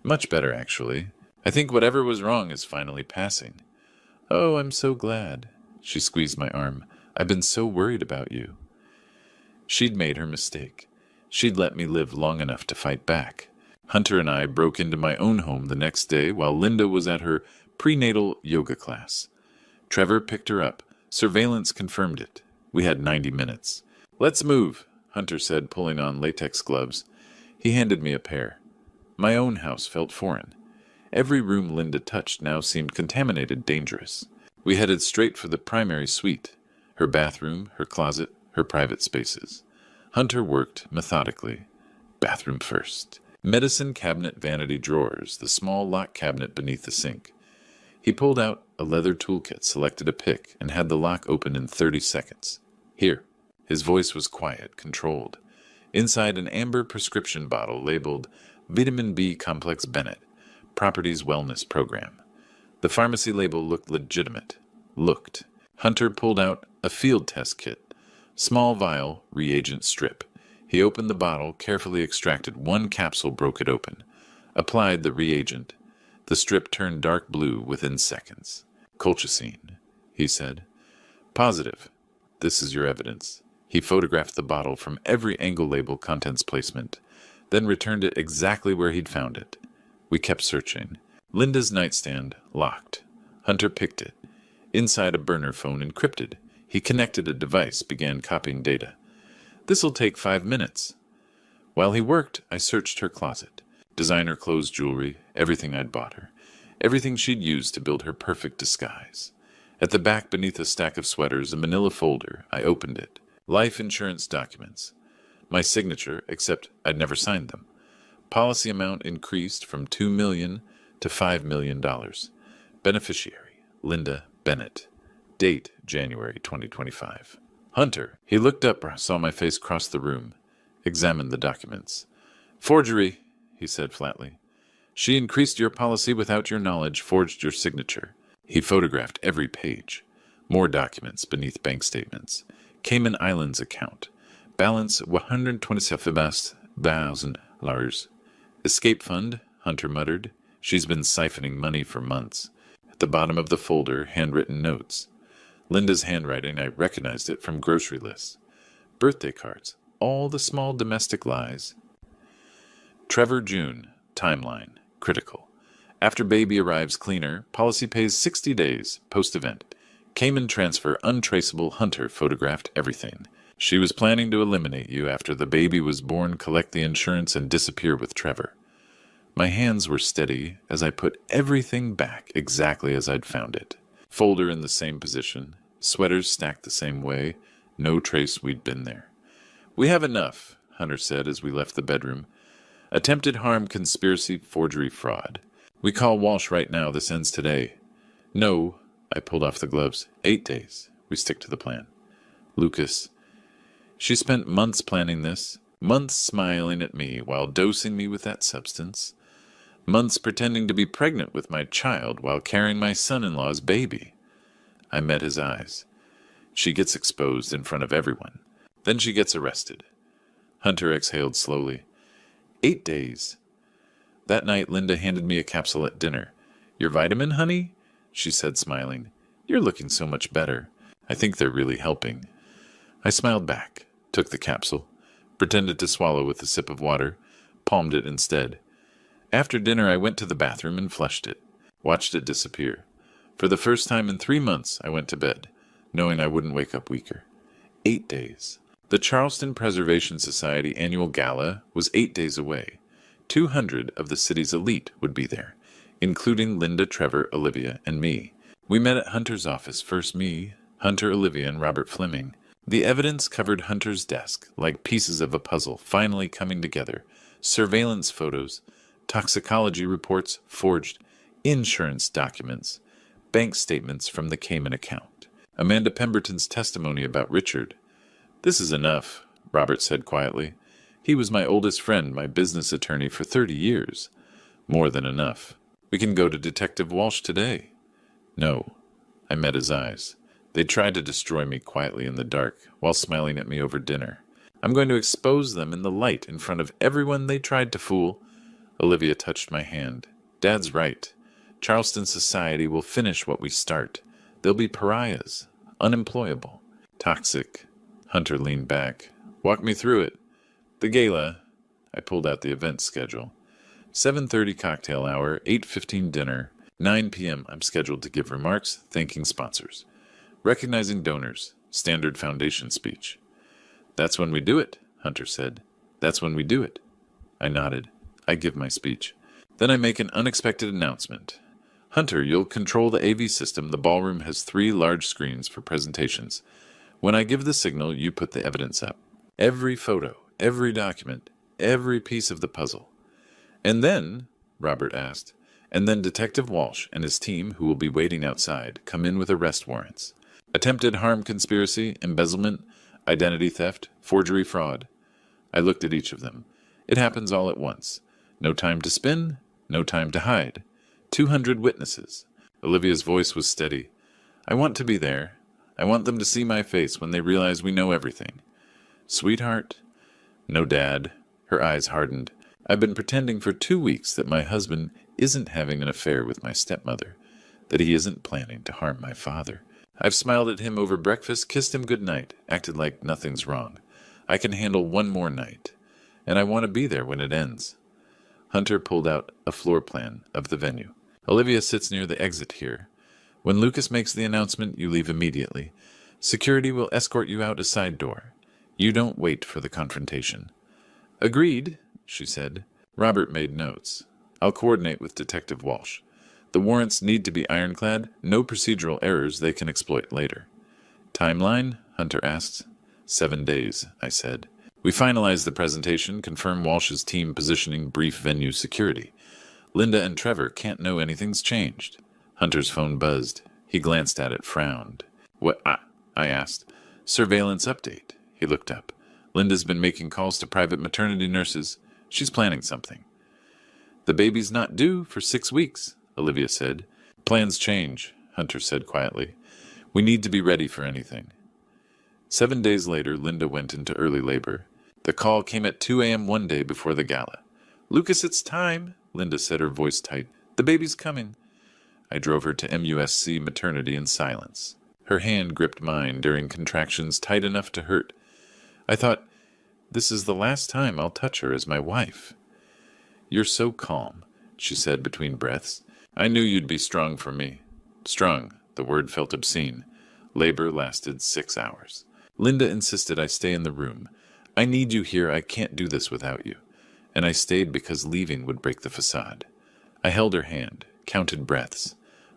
Much better, actually. I think whatever was wrong is finally passing. Oh, I'm so glad. She squeezed my arm. I've been so worried about you. She'd made her mistake. She'd let me live long enough to fight back. Hunter and I broke into my own home the next day while Linda was at her Prenatal yoga class. Trevor picked her up. Surveillance confirmed it. We had 90 minutes. Let's move, Hunter said, pulling on latex gloves. He handed me a pair. My own house felt foreign. Every room Linda touched now seemed contaminated, dangerous. We headed straight for the primary suite. Her bathroom, her closet, her private spaces. Hunter worked methodically. Bathroom first. Medicine cabinet vanity drawers, the small lock cabinet beneath the sink. He pulled out a leather toolkit, selected a pick, and had the lock open in 30 seconds. Here. His voice was quiet, controlled. Inside an amber prescription bottle labeled Vitamin B Complex Bennett, Properties Wellness Program. The pharmacy label looked legitimate. Hunter pulled out a field test kit. Small vial, reagent strip. He opened the bottle, carefully extracted one capsule, broke it open. Applied the reagent. The strip turned dark blue within seconds. Colchicine, he said. Positive. This is your evidence. He photographed the bottle from every angle, label, contents placement, then returned it exactly where he'd found it. We kept searching. Linda's nightstand, locked. Hunter picked it. Inside a burner phone, encrypted. He connected a device, began copying data. This'll take 5 minutes. While he worked, I searched her closet. Designer clothes, jewelry, everything I'd bought her. Everything she'd used to build her perfect disguise. At the back, beneath a stack of sweaters, a manila folder. I opened it. Life insurance documents. My signature, except I'd never signed them. Policy amount increased from $2 million to $5 million. Beneficiary, Linda Bennett. Date, January 2025. Hunter. He looked up, saw my face cross the room, examined the documents. Forgery, he said flatly. She increased your policy without your knowledge, forged your signature. He photographed every page. More documents beneath bank statements. Cayman Islands account. Balance $127,000. Escape fund, Hunter muttered. She's been siphoning money for months. At the bottom of the folder, handwritten notes. Linda's handwriting, I recognized it from grocery lists. Birthday cards. All the small domestic lies. Trevor June. Timeline. Critical. After baby arrives cleaner, policy pays 60 days. Post-event. Cayman transfer untraceable. Hunter photographed everything. She was planning to eliminate you after the baby was born, collect the insurance, and disappear with Trevor. My hands were steady as I put everything back exactly as I'd found it. Folder in the same position. Sweaters stacked the same way. No trace we'd been there. We have enough, Hunter said as we left the bedroom. Attempted harm, conspiracy, forgery, fraud. We call Walsh right now. This ends today. No, I pulled off the gloves. 8 days. We stick to the plan. Lucas. She spent months planning this, months smiling at me while dosing me with that substance, months pretending to be pregnant with my child while carrying my son-in-law's baby. I met his eyes. She gets exposed in front of everyone. Then she gets arrested. Hunter exhaled slowly. 8 days. That night, Linda handed me a capsule at dinner. Your vitamin, honey? She said, smiling. You're looking so much better. I think they're really helping. I smiled back, took the capsule, pretended to swallow with a sip of water, palmed it instead. After dinner, I went to the bathroom and flushed it, watched it disappear. For the first time in 3 months, I went to bed, knowing I wouldn't wake up weaker. 8 days. The Charleston Preservation Society annual gala was 8 days away. 200 of the city's elite would be there, including Linda, Trevor, Olivia, and me. We met at Hunter's office, first me, Hunter, Olivia, and Robert Fleming. The evidence covered Hunter's desk, like pieces of a puzzle, finally coming together. Surveillance photos, toxicology reports forged, insurance documents, bank statements from the Cayman account. Amanda Pemberton's testimony about Richard. This is enough, Robert said quietly. He was my oldest friend, my business attorney for 30 years. More than enough. We can go to Detective Walsh today. No. I met his eyes. They tried to destroy me quietly in the dark, while smiling at me over dinner. I'm going to expose them in the light in front of everyone they tried to fool. Olivia touched my hand. Dad's right. Charleston society will finish what we start. They'll be pariahs, unemployable, toxic. Hunter leaned back. Walk me through it. The gala. I pulled out the event schedule. 7:30 cocktail hour, 8:15 dinner, 9 p.m. I'm scheduled to give remarks thanking sponsors. Recognizing donors. Standard foundation speech. That's when we do it, Hunter said. That's when we do it. I nodded. I give my speech. Then I make an unexpected announcement. Hunter, you'll control the AV system. The ballroom has 3 large screens for presentations. When I give the signal, you put the evidence up. Every photo, every document, every piece of the puzzle. And then, Robert asked, and then Detective Walsh and his team, who will be waiting outside, come in with arrest warrants. Attempted harm conspiracy, embezzlement, identity theft, forgery fraud. I looked at each of them. It happens all at once. No time to spin, no time to hide. 200 witnesses. Olivia's voice was steady. I want to be there. I want them to see my face when they realize we know everything. Sweetheart? No, Dad. Her eyes hardened. I've been pretending for 2 weeks that my husband isn't having an affair with my stepmother, that he isn't planning to harm my father. I've smiled at him over breakfast, kissed him good night, acted like nothing's wrong. I can handle one more night, and I want to be there when it ends. Hunter pulled out a floor plan of the venue. Olivia sits near the exit here. When Lucas makes the announcement, you leave immediately. Security will escort you out a side door. You don't wait for the confrontation. Agreed, she said. Robert made notes. I'll coordinate with Detective Walsh. The warrants need to be ironclad, no procedural errors they can exploit later. Timeline? Hunter asked. 7 days, I said. We finalize the presentation, confirm Walsh's team positioning, brief venue security. Linda and Trevor can't know anything's changed. Hunter's phone buzzed. He glanced at it, frowned. What? I asked. Surveillance update. He looked up. Linda's been making calls to private maternity nurses. She's planning something. The baby's not due for 6 weeks, Olivia said. Plans change, Hunter said quietly. We need to be ready for anything. 7 days later, Linda went into early labor. The call came at 2 a.m. one day before the gala. Lucas, it's time, Linda said, her voice tight. The baby's coming. I drove her to MUSC maternity in silence. Her hand gripped mine during contractions tight enough to hurt. I thought, this is the last time I'll touch her as my wife. You're so calm, she said between breaths. I knew you'd be strong for me. Strong, the word felt obscene. Labor lasted 6 hours. Linda insisted I stay in the room. I need you here. I can't do this without you. And I stayed because leaving would break the facade. I held her hand, counted breaths,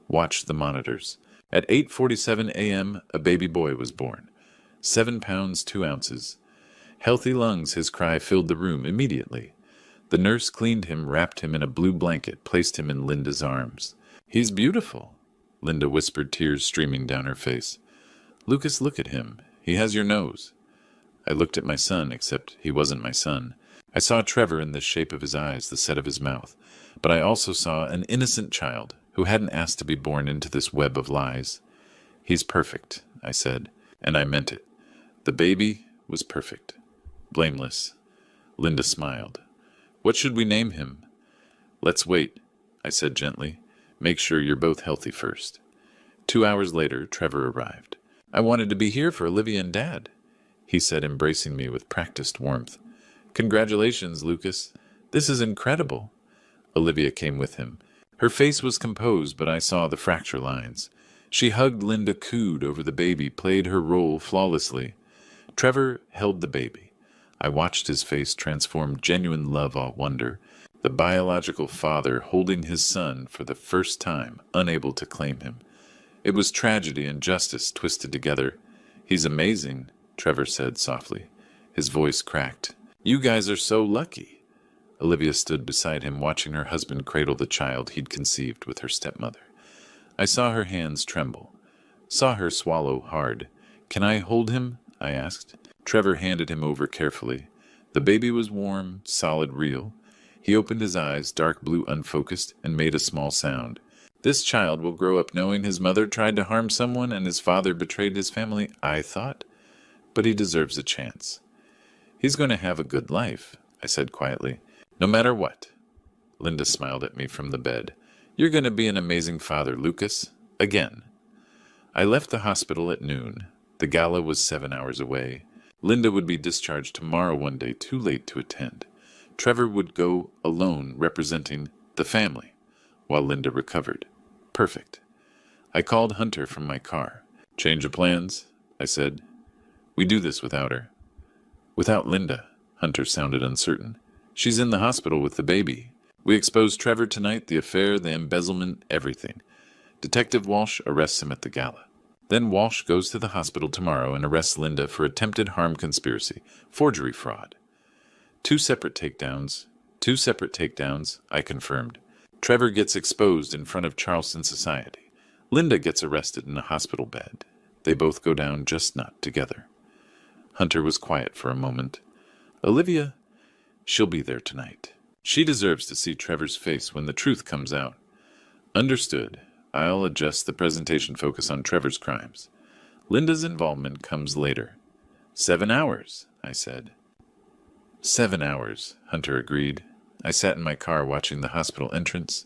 watched the monitors. At 8:47 a.m., a baby boy was born. 7 pounds, 2 ounces. Healthy lungs, his cry filled the room immediately. The nurse cleaned him, wrapped him in a blue blanket, placed him in Linda's arms. He's beautiful, Linda whispered, tears streaming down her face. Lucas, look at him. He has your nose. I looked at my son, except he wasn't my son. I saw Trevor in the shape of his eyes, the set of his mouth. But I also saw an innocent child who hadn't asked to be born into this web of lies. He's perfect, I said, and I meant it. The baby was perfect. Blameless. Linda smiled. What should we name him? Let's wait, I said gently. Make sure you're both healthy first. 2 hours later, Trevor arrived. I wanted to be here for Olivia and Dad, he said, embracing me with practiced warmth. Congratulations, Lucas. This is incredible. Olivia came with him. Her face was composed, but I saw the fracture lines. She hugged Linda, cooed over the baby, played her role flawlessly. Trevor held the baby. I watched his face transform, genuine love, all wonder. The biological father holding his son for the first time, unable to claim him. It was tragedy and justice twisted together. He's amazing, Trevor said softly. His voice cracked. You guys are so lucky. Olivia stood beside him, watching her husband cradle the child he'd conceived with her stepmother. I saw her hands tremble, saw her swallow hard. Can I hold him? I asked. Trevor handed him over carefully. The baby was warm, solid, real. He opened his eyes, dark blue, unfocused, and made a small sound. This child will grow up knowing his mother tried to harm someone and his father betrayed his family, I thought. But he deserves a chance. He's going to have a good life, I said quietly. No matter what. Linda smiled at me from the bed. You're going to be an amazing father, Lucas. Again. I left the hospital at noon. The gala was 7 hours away. Linda would be discharged tomorrow one day, too late to attend. Trevor would go alone representing the family, while Linda recovered. Perfect. I called Hunter from my car. Change of plans, I said. We do this without her. Without Linda, Hunter sounded uncertain. She's in the hospital with the baby. We expose Trevor tonight, the affair, the embezzlement, everything. Detective Walsh arrests him at the gala. Then Walsh goes to the hospital tomorrow and arrests Linda for attempted harm conspiracy, forgery fraud. Two separate takedowns, I confirmed. Trevor gets exposed in front of Charleston society. Linda gets arrested in a hospital bed. They both go down, just not together. Hunter was quiet for a moment. Olivia, she'll be there tonight. She deserves to see Trevor's face when the truth comes out. Understood. I'll adjust the presentation focus on Trevor's crimes. Linda's involvement comes later. 7 hours, I said. 7 hours, Hunter agreed. I sat in my car watching the hospital entrance.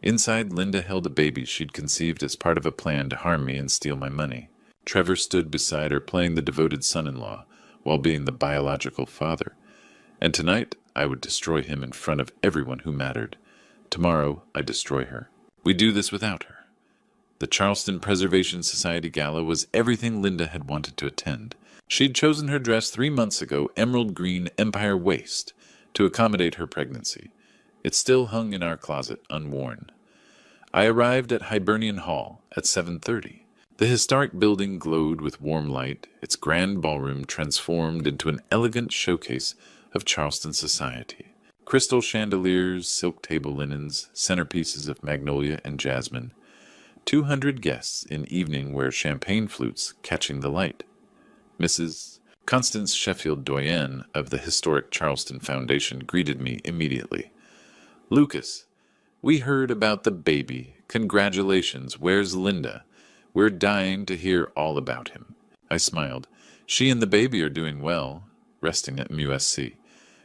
Inside, Linda held a baby she'd conceived as part of a plan to harm me and steal my money. Trevor stood beside her playing the devoted son-in-law while being the biological father. And tonight, I would destroy him in front of everyone who mattered. Tomorrow, I destroy her. We do this without her. The Charleston Preservation Society Gala was everything Linda had wanted to attend. She'd chosen her dress 3 months ago, emerald green empire waist, to accommodate her pregnancy. It still hung in our closet, unworn. I arrived at Hibernian Hall at 7:30. The historic building glowed with warm light, its grand ballroom transformed into an elegant showcase of Charleston society. Crystal chandeliers, silk table linens, centerpieces of magnolia and jasmine. 200 guests in evening wear champagne flutes catching the light. Mrs. Constance Sheffield Doyen of the historic Charleston Foundation greeted me immediately. Lucas, we heard about the baby. Congratulations. Where's Linda? We're dying to hear all about him. I smiled. She and the baby are doing well, resting at MUSC.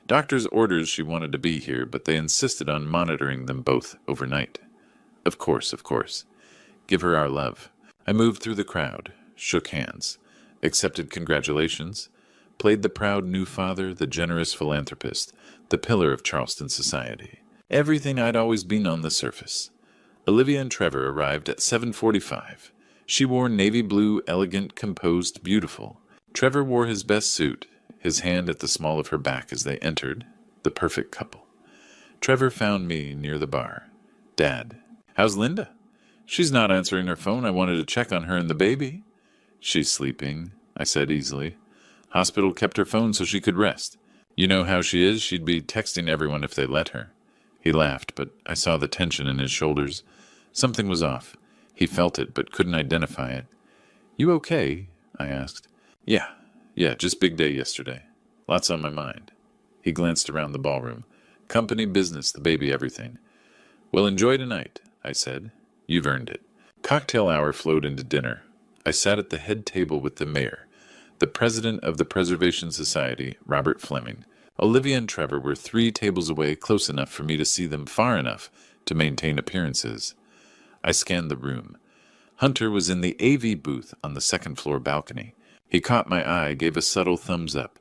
Doctor's orders she wanted to be here, but they insisted on monitoring them both overnight. Of course. Give her our love. I moved through the crowd, shook hands, accepted congratulations, played the proud new father, the generous philanthropist, the pillar of Charleston society. Everything I'd always been on the surface. Olivia and Trevor arrived at 7:45. She wore navy blue, elegant, composed, beautiful. Trevor wore his best suit, his hand at the small of her back as they entered, the perfect couple. Trevor found me near the bar. Dad, how's Linda? She's not answering her phone. I wanted to check on her and the baby. She's sleeping, I said easily. Hospital kept her phone so she could rest. You know how she is. She'd be texting everyone if they let her. He laughed, but I saw the tension in his shoulders. Something was off. He felt it, but couldn't identify it. You okay? I asked. Yeah, just big day yesterday. Lots on my mind. He glanced around the ballroom. Company, business, the baby, everything. Well, enjoy tonight, I said. You've earned it. Cocktail hour flowed into dinner. I sat at the head table with the mayor, the president of the Preservation Society, Robert Fleming. Olivia and Trevor were 3 tables away, close enough for me to see them far enough to maintain appearances. I scanned the room. Hunter was in the AV booth on the second-floor balcony. He caught my eye, gave a subtle thumbs up.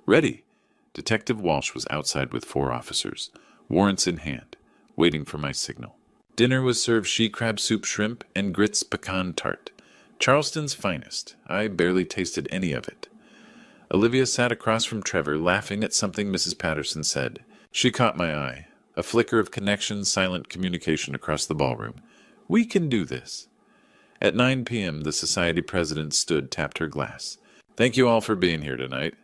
Ready. Detective Walsh was outside with 4 officers, warrants in hand, waiting for my signal. Dinner was served she-crab soup shrimp and grits pecan tart. Charleston's finest. I barely tasted any of it. Olivia sat across from Trevor, laughing at something Mrs. Patterson said. She caught my eye. A flicker of connection, silent communication across the ballroom. We can do this. At 9 p.m., the society president stood, tapped her glass. Thank you all for being here tonight.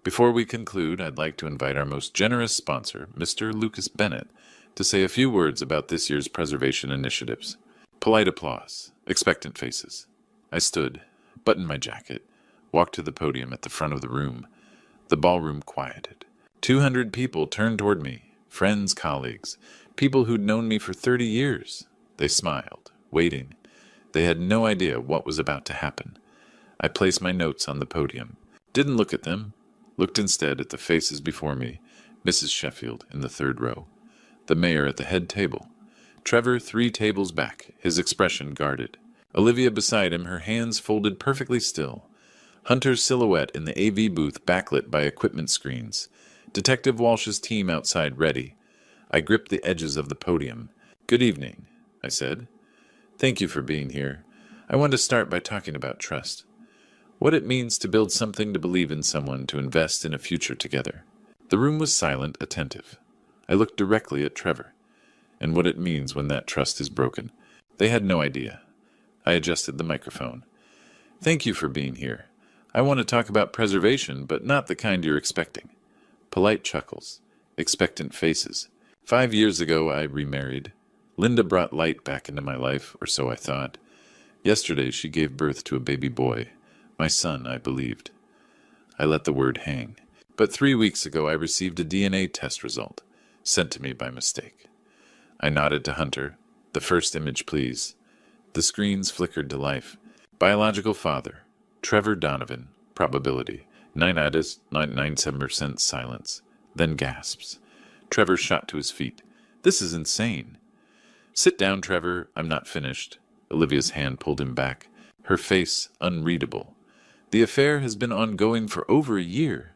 Before we conclude, I'd like to invite our most generous sponsor, Mr. Lucas Bennett, to say a few words about this year's preservation initiatives. Polite applause, expectant faces. I stood, buttoned my jacket, walked to the podium at the front of the room. The ballroom quieted. 200 people turned toward me, friends, colleagues, people who'd known me for 30 years. They smiled, waiting. They had no idea what was about to happen. I placed my notes on the podium. Didn't look at them. Looked instead at the faces before me. Mrs. Sheffield in the 3rd row. The mayor at the head table. Trevor 3 tables back, his expression guarded. Olivia beside him, her hands folded perfectly still. Hunter's silhouette in the AV booth backlit by equipment screens. Detective Walsh's team outside ready. I gripped the edges of the podium. Good evening, I said. Thank you for being here. I want to start by talking about trust. What it means to build something, to believe in someone, to invest in a future together. The room was silent, attentive. I looked directly at Trevor, and what it means when that trust is broken. They had no idea. I adjusted the microphone. Thank you for being here. I want to talk about preservation, but not the kind you're expecting. Polite chuckles. Expectant faces. 5 years ago I remarried. Linda brought light back into my life, or so I thought. Yesterday she gave birth to a baby boy. My son, I believed. I let the word hang. But 3 weeks ago I received a DNA test result, sent to me by mistake. I nodded to Hunter. The first image, please. The screens flickered to life. Biological father. Trevor Donovan. Probability. 9.97% silence. Then gasps. Trevor shot to his feet. This is insane. Sit down, Trevor. I'm not finished. Olivia's hand pulled him back. Her face unreadable. The affair has been ongoing for over a year.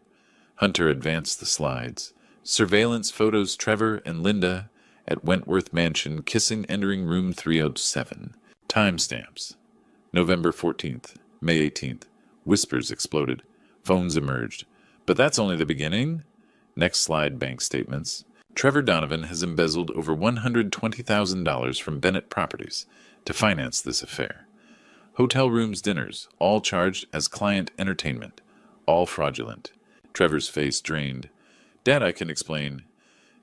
Hunter advanced the slides. Surveillance photos Trevor and Linda at Wentworth Mansion kissing entering room 307. Timestamps. November 14th, May 18th. Whispers exploded. Phones emerged. But that's only the beginning. Next slide, bank statements. Trevor Donovan has embezzled over $120,000 from Bennett Properties to finance this affair. Hotel rooms, dinners, all charged as client entertainment. All fraudulent. Trevor's face drained. Dad, I can explain.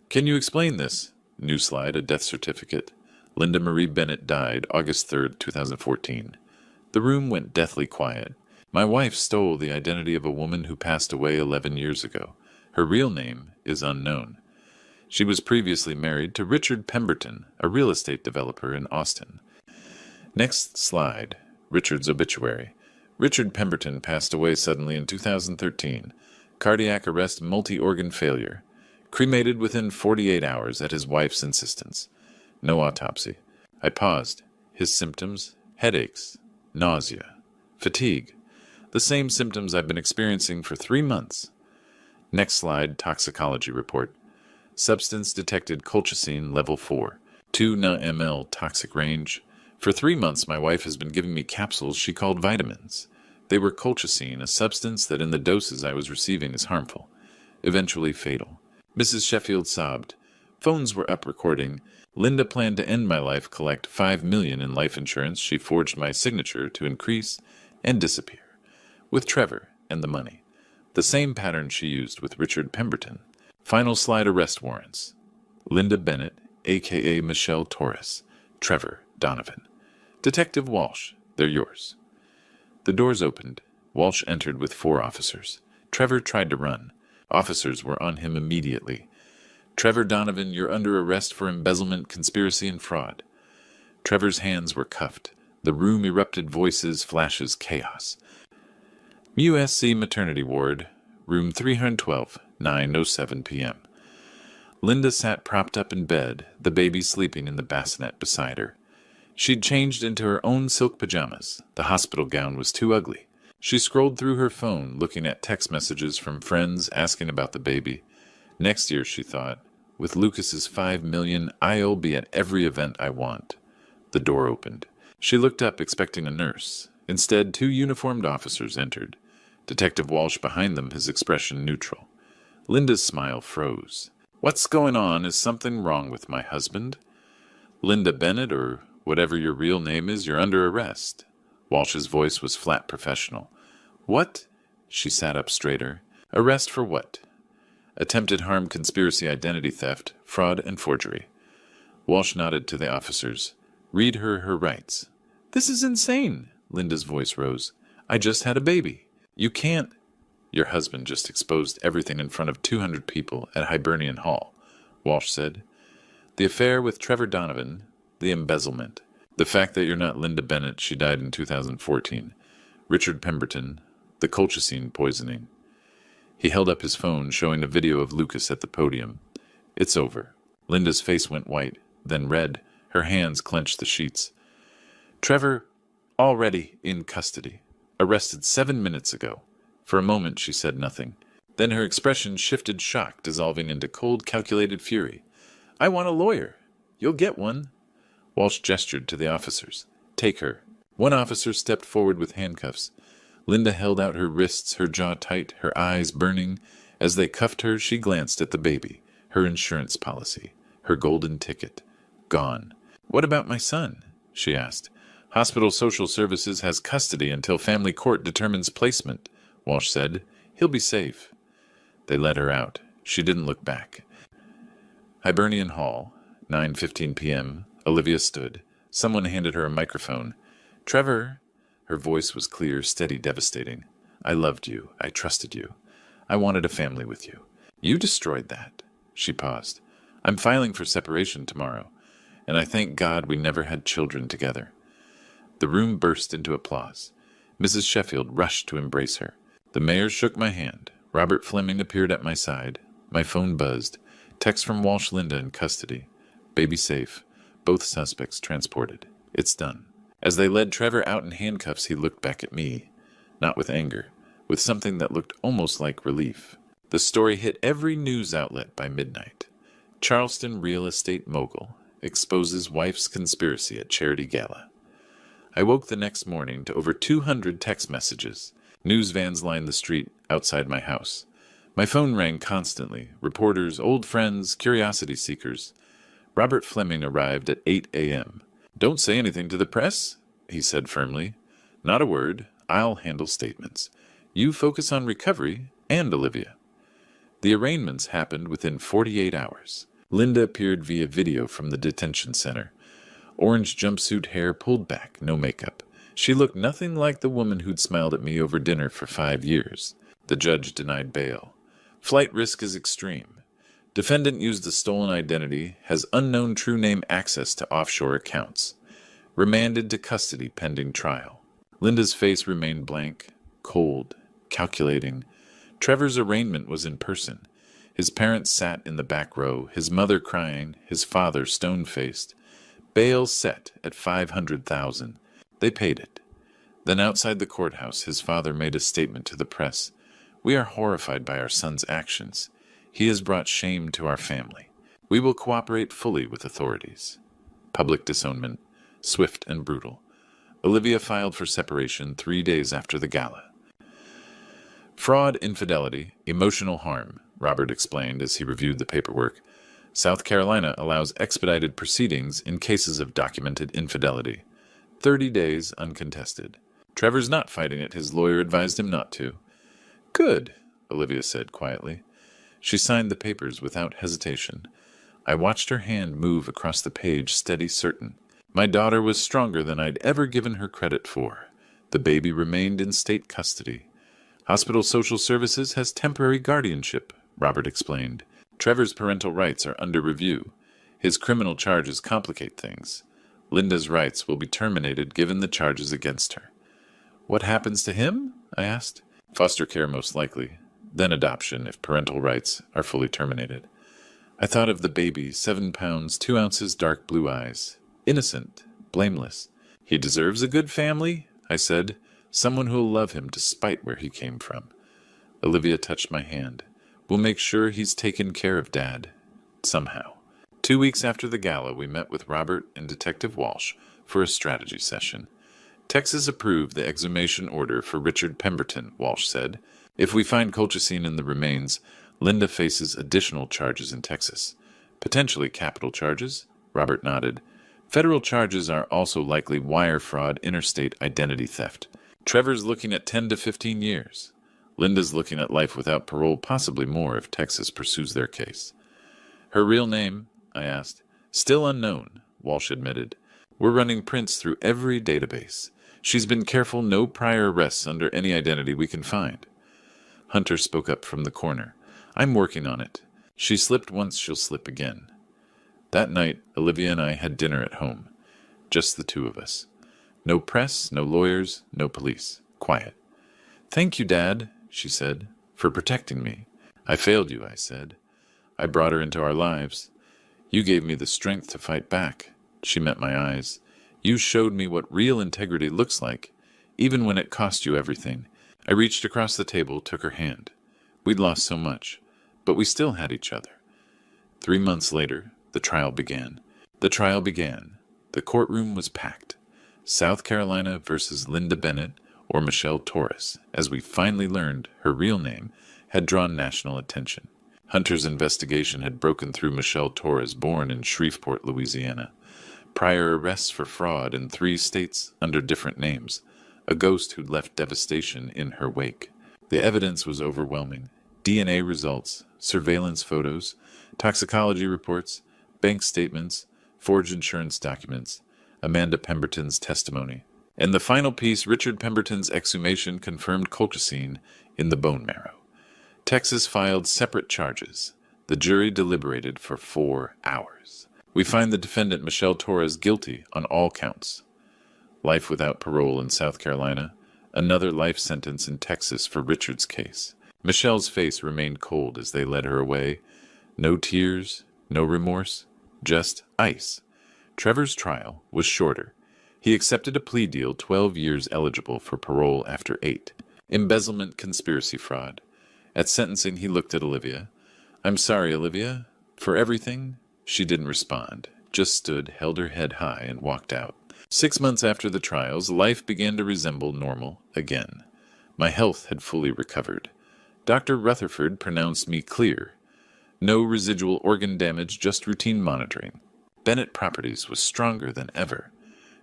Can you explain this? New slide, a death certificate. Linda Marie Bennett died August 3rd, 2014. The room went deathly quiet. My wife stole the identity of a woman who passed away 11 years ago. Her real name is unknown. She was previously married to Richard Pemberton, a real estate developer in Austin. Next slide, Richard's obituary. Richard Pemberton passed away suddenly in 2013. Cardiac arrest, multi-organ failure. Cremated within 48 hours at his wife's insistence. No autopsy. I paused. His symptoms? Headaches, nausea, fatigue. The same symptoms I've been experiencing for 3 months. Next slide, toxicology report. Substance detected colchicine level 4, 2 ml toxic range. For 3 months my wife has been giving me capsules she called vitamins. They were colchicine, a substance that in the doses I was receiving is harmful, eventually fatal. Mrs. Sheffield sobbed. Phones were up recording. Linda planned to end my life, collect $5 million in life insurance she forged my signature to increase and disappear. With Trevor and the money. The same pattern she used with Richard Pemberton. Final slide, arrest warrants. Linda Bennett, a.k.a. Michelle Torres. Trevor Donovan. Detective Walsh, they're yours. The doors opened. Walsh entered with 4 officers. Trevor tried to run. Officers were on him immediately. Trevor Donovan, you're under arrest for embezzlement, conspiracy, and fraud. Trevor's hands were cuffed. The room erupted, voices, flashes, chaos. USC Maternity Ward, room 312, 9:07 p.m. Linda sat propped up in bed, the baby sleeping in the bassinet beside her. She'd changed into her own silk pajamas. The hospital gown was too ugly. She scrolled through her phone, looking at text messages from friends asking about the baby. Next year, she thought, with Lucas's $5 million, I'll be at every event I want. The door opened. She looked up, expecting a nurse. Instead, 2 uniformed officers entered. Detective Walsh behind them, his expression neutral. Linda's smile froze. What's going on? Is something wrong with my husband? Linda Bennett, or whatever your real name is, you're under arrest. Walsh's voice was flat professional. What? She sat up straighter. Arrest for what? Attempted harm, conspiracy, identity theft, fraud, and forgery. Walsh nodded to the officers. Read her rights. This is insane, Linda's voice rose. I just had a baby. You can't. Your husband just exposed everything in front of 200 people at Hibernian Hall, Walsh said. The affair with Trevor Donovan, the embezzlement, the fact that you're not Linda Bennett, she died in 2014, Richard Pemberton, the colchicine poisoning. He held up his phone, showing a video of Lucas at the podium. It's over. Linda's face went white, then red. Her hands clenched the sheets. Trevor, already in custody. Arrested 7 minutes ago. For a moment she said nothing. Then her expression shifted, shock dissolving into cold, calculated fury. I want a lawyer. You'll get one. Walsh gestured to the officers. "Take her." One officer stepped forward with handcuffs. Linda held out her wrists, her jaw tight, her eyes burning. As they cuffed her, she glanced at the baby, her insurance policy, her golden ticket. Gone. "What about my son?" she asked. "Hospital Social Services has custody until family court determines placement," Walsh said. "He'll be safe." They let her out. She didn't look back. Hibernian Hall, 9:15 p.m. Olivia stood. Someone handed her a microphone. "Trevor." Her voice was clear, steady, devastating. "I loved you. I trusted you. I wanted a family with you. You destroyed that." She paused. "I'm filing for separation tomorrow, and I thank God we never had children together." The room burst into applause. Mrs. Sheffield rushed to embrace her. The mayor shook my hand. Robert Fleming appeared at my side. My phone buzzed. Text from Walsh: Linda in custody. Baby safe. Both suspects transported. It's done. As they led Trevor out in handcuffs, he looked back at me. Not with anger. With something that looked almost like relief. The story hit every news outlet by midnight. Charleston real estate mogul exposes wife's conspiracy at charity gala. I woke the next morning to over 200 text messages. News vans lined the street outside my house. My phone rang constantly. Reporters, old friends, curiosity seekers. Robert Fleming arrived at 8 a.m. "Don't say anything to the press," he said firmly. "Not a word. I'll handle statements. You focus on recovery and Olivia." The arraignments happened within 48 hours. Linda appeared via video from the detention center. Orange jumpsuit hair pulled back, no makeup. She looked nothing like the woman who'd smiled at me over dinner for 5 years. The judge denied bail. Flight risk is extreme. Defendant used a stolen identity, has unknown true name access to offshore accounts. Remanded to custody pending trial. Linda's face remained blank, cold, calculating. Trevor's arraignment was in person. His parents sat in the back row, his mother crying, his father stone-faced. Bail set at $500,000. They paid it. Then outside the courthouse, his father made a statement to the press. "We are horrified by our son's actions. He has brought shame to our family. We will cooperate fully with authorities." Public disownment, swift and brutal. Olivia filed for separation 3 days after the gala. "Fraud, infidelity, emotional harm," Robert explained as he reviewed the paperwork. "South Carolina allows expedited proceedings in cases of documented infidelity. 30 days uncontested. Trevor's not fighting it. His lawyer advised him not to." "Good," Olivia said quietly. She signed the papers without hesitation. I watched her hand move across the page, steady, certain. My daughter was stronger than I'd ever given her credit for. The baby remained in state custody. Hospital Social Services has temporary guardianship, Robert explained. Trevor's parental rights are under review. His criminal charges complicate things. Linda's rights will be terminated given the charges against her. "What happens to him?" I asked. "Foster care most likely, then adoption if parental rights are fully terminated." I thought of the baby, 7 pounds, 2 ounces, dark blue eyes. Innocent, blameless. "He deserves a good family," I said. "Someone who'll love him despite where he came from." Olivia touched my hand. "We'll make sure he's taken care of, Dad. Somehow." 2 weeks after the gala, we met with Robert and Detective Walsh for a strategy session. "Texas approved the exhumation order for Richard Pemberton," Walsh said. "If we find colchicine in the remains, Linda faces additional charges in Texas. Potentially capital charges?" Robert nodded. "Federal charges are also likely wire fraud, interstate identity theft. Trevor's looking at 10 to 15 years. Linda's looking at life without parole, possibly more if Texas pursues their case." "Her real name?" I asked. "Still unknown," Walsh admitted. "We're running prints through every database. She's been careful no prior arrests under any identity we can find." Hunter spoke up from the corner. "I'm working on it. She slipped once, she'll slip again." That night, Olivia and I had dinner at home. Just the two of us. No press, no lawyers, no police. Quiet. "Thank you, Dad," she said, "for protecting me." "I failed you," I said. "I brought her into our lives. You gave me the strength to fight back." She met my eyes. "You showed me what real integrity looks like, even when it cost you everything." I reached across the table, took her hand. We'd lost so much, but we still had each other. 3 months later, the trial began. The The courtroom was packed. South Carolina versus Linda Bennett or Michelle Torres, as we finally learned her real name, had drawn national attention. Hunter's investigation had broken through Michelle Torres, born in Shreveport, Louisiana. Prior arrests for fraud in 3 states under different names. A ghost who'd left devastation in her wake. The evidence was overwhelming. DNA results, surveillance photos, toxicology reports, bank statements, forged insurance documents, Amanda Pemberton's testimony. And the final piece, Richard Pemberton's exhumation, confirmed colchicine in the bone marrow. Texas filed separate charges. The jury deliberated for 4 hours. We find the defendant, Michelle Torres, guilty on all counts. Life without parole in South Carolina, another life sentence in Texas for Richard's case. Michelle's face remained cold as they led her away. No tears, no remorse, just ice. Trevor's trial was shorter. He accepted a plea deal, 12 years eligible for parole after 8. Embezzlement, conspiracy, fraud. At sentencing, he looked at Olivia. "I'm sorry, Olivia, for everything." She didn't respond, just stood, held her head high, and walked out. 6 months after the trials, life began to resemble normal again. My health had fully recovered. Dr. Rutherford pronounced me clear. No residual organ damage, just routine monitoring. Bennett Properties was stronger than ever.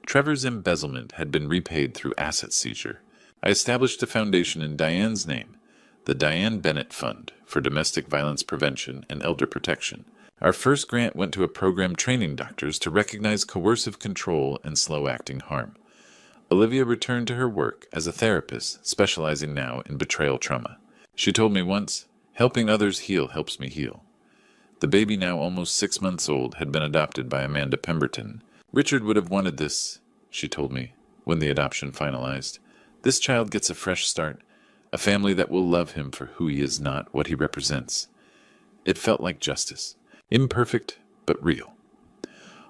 Trevor's embezzlement had been repaid through asset seizure. I established a foundation in Diane's name, the Diane Bennett Fund for Domestic Violence Prevention and Elder Protection. Our first grant went to a program training doctors to recognize coercive control and slow-acting harm. Olivia returned to her work as a therapist, specializing now in betrayal trauma. She told me once, "Helping others heal helps me heal." The baby, now almost 6 months old, had been adopted by Amanda Pemberton. "Richard would have wanted this," she told me, when the adoption finalized. "This child gets a fresh start, a family that will love him for who he is, not what he represents." It felt like justice. Imperfect, but real.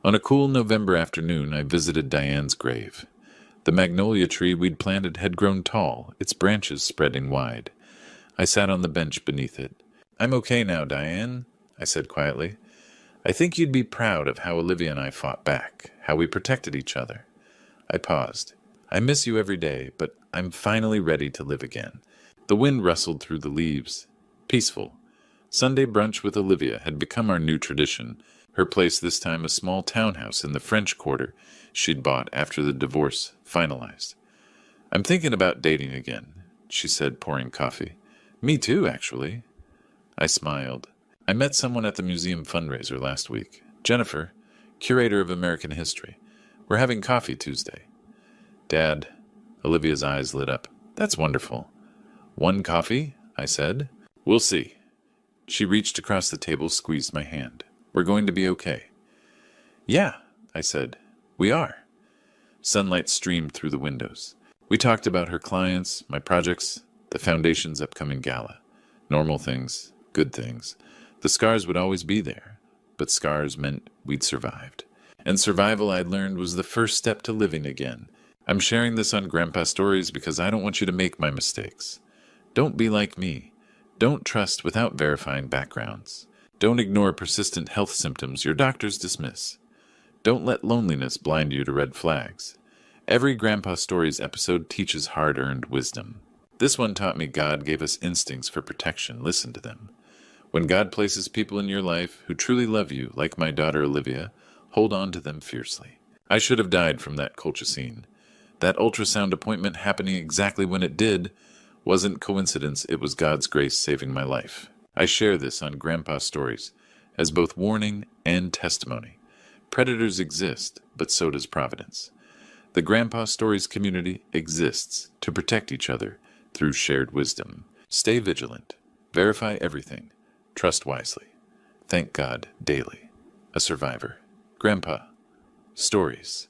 On a cool November afternoon, I visited Diane's grave. The magnolia tree we'd planted had grown tall, its branches spreading wide. I sat on the bench beneath it. "I'm okay now, Diane," I said quietly. "I think you'd be proud of how Olivia and I fought back, how we protected each other." I paused. "I miss you every day, but I'm finally ready to live again." The wind rustled through the leaves. Peaceful. Sunday brunch with Olivia had become our new tradition. Her place this time a small townhouse in the French Quarter she'd bought after the divorce finalized. "I'm thinking about dating again," she said, pouring coffee. "Me too, actually." I smiled. "I met someone at the museum fundraiser last week. Jennifer, curator of American history. We're having coffee Tuesday." "Dad," Olivia's eyes lit up. "That's wonderful." "One coffee?" I said. "We'll see." She reached across the table, squeezed my hand. "We're going to be okay." "Yeah," I said. "We are." Sunlight streamed through the windows. We talked about her clients, my projects, the Foundation's upcoming gala. Normal things, good things. The scars would always be there, but scars meant we'd survived. And survival, I'd learned, was the first step to living again. I'm sharing this on Grandpa Stories because I don't want you to make my mistakes. Don't be like me. Don't trust without verifying backgrounds. Don't ignore persistent health symptoms your doctors dismiss. Don't let loneliness blind you to red flags. Every Grandpa Stories episode teaches hard-earned wisdom. This one taught me God gave us instincts for protection. Listen to them. When God places people in your life who truly love you, like my daughter Olivia, hold on to them fiercely. I should have died from that colchicine. That ultrasound appointment happening exactly when it did wasn't coincidence, it was God's grace saving my life. I share this on Grandpa Stories as both warning and testimony. Predators exist, but so does Providence. The Grandpa Stories community exists to protect each other through shared wisdom. Stay vigilant. Verify everything. Trust wisely. Thank God daily. A survivor. Grandpa Stories.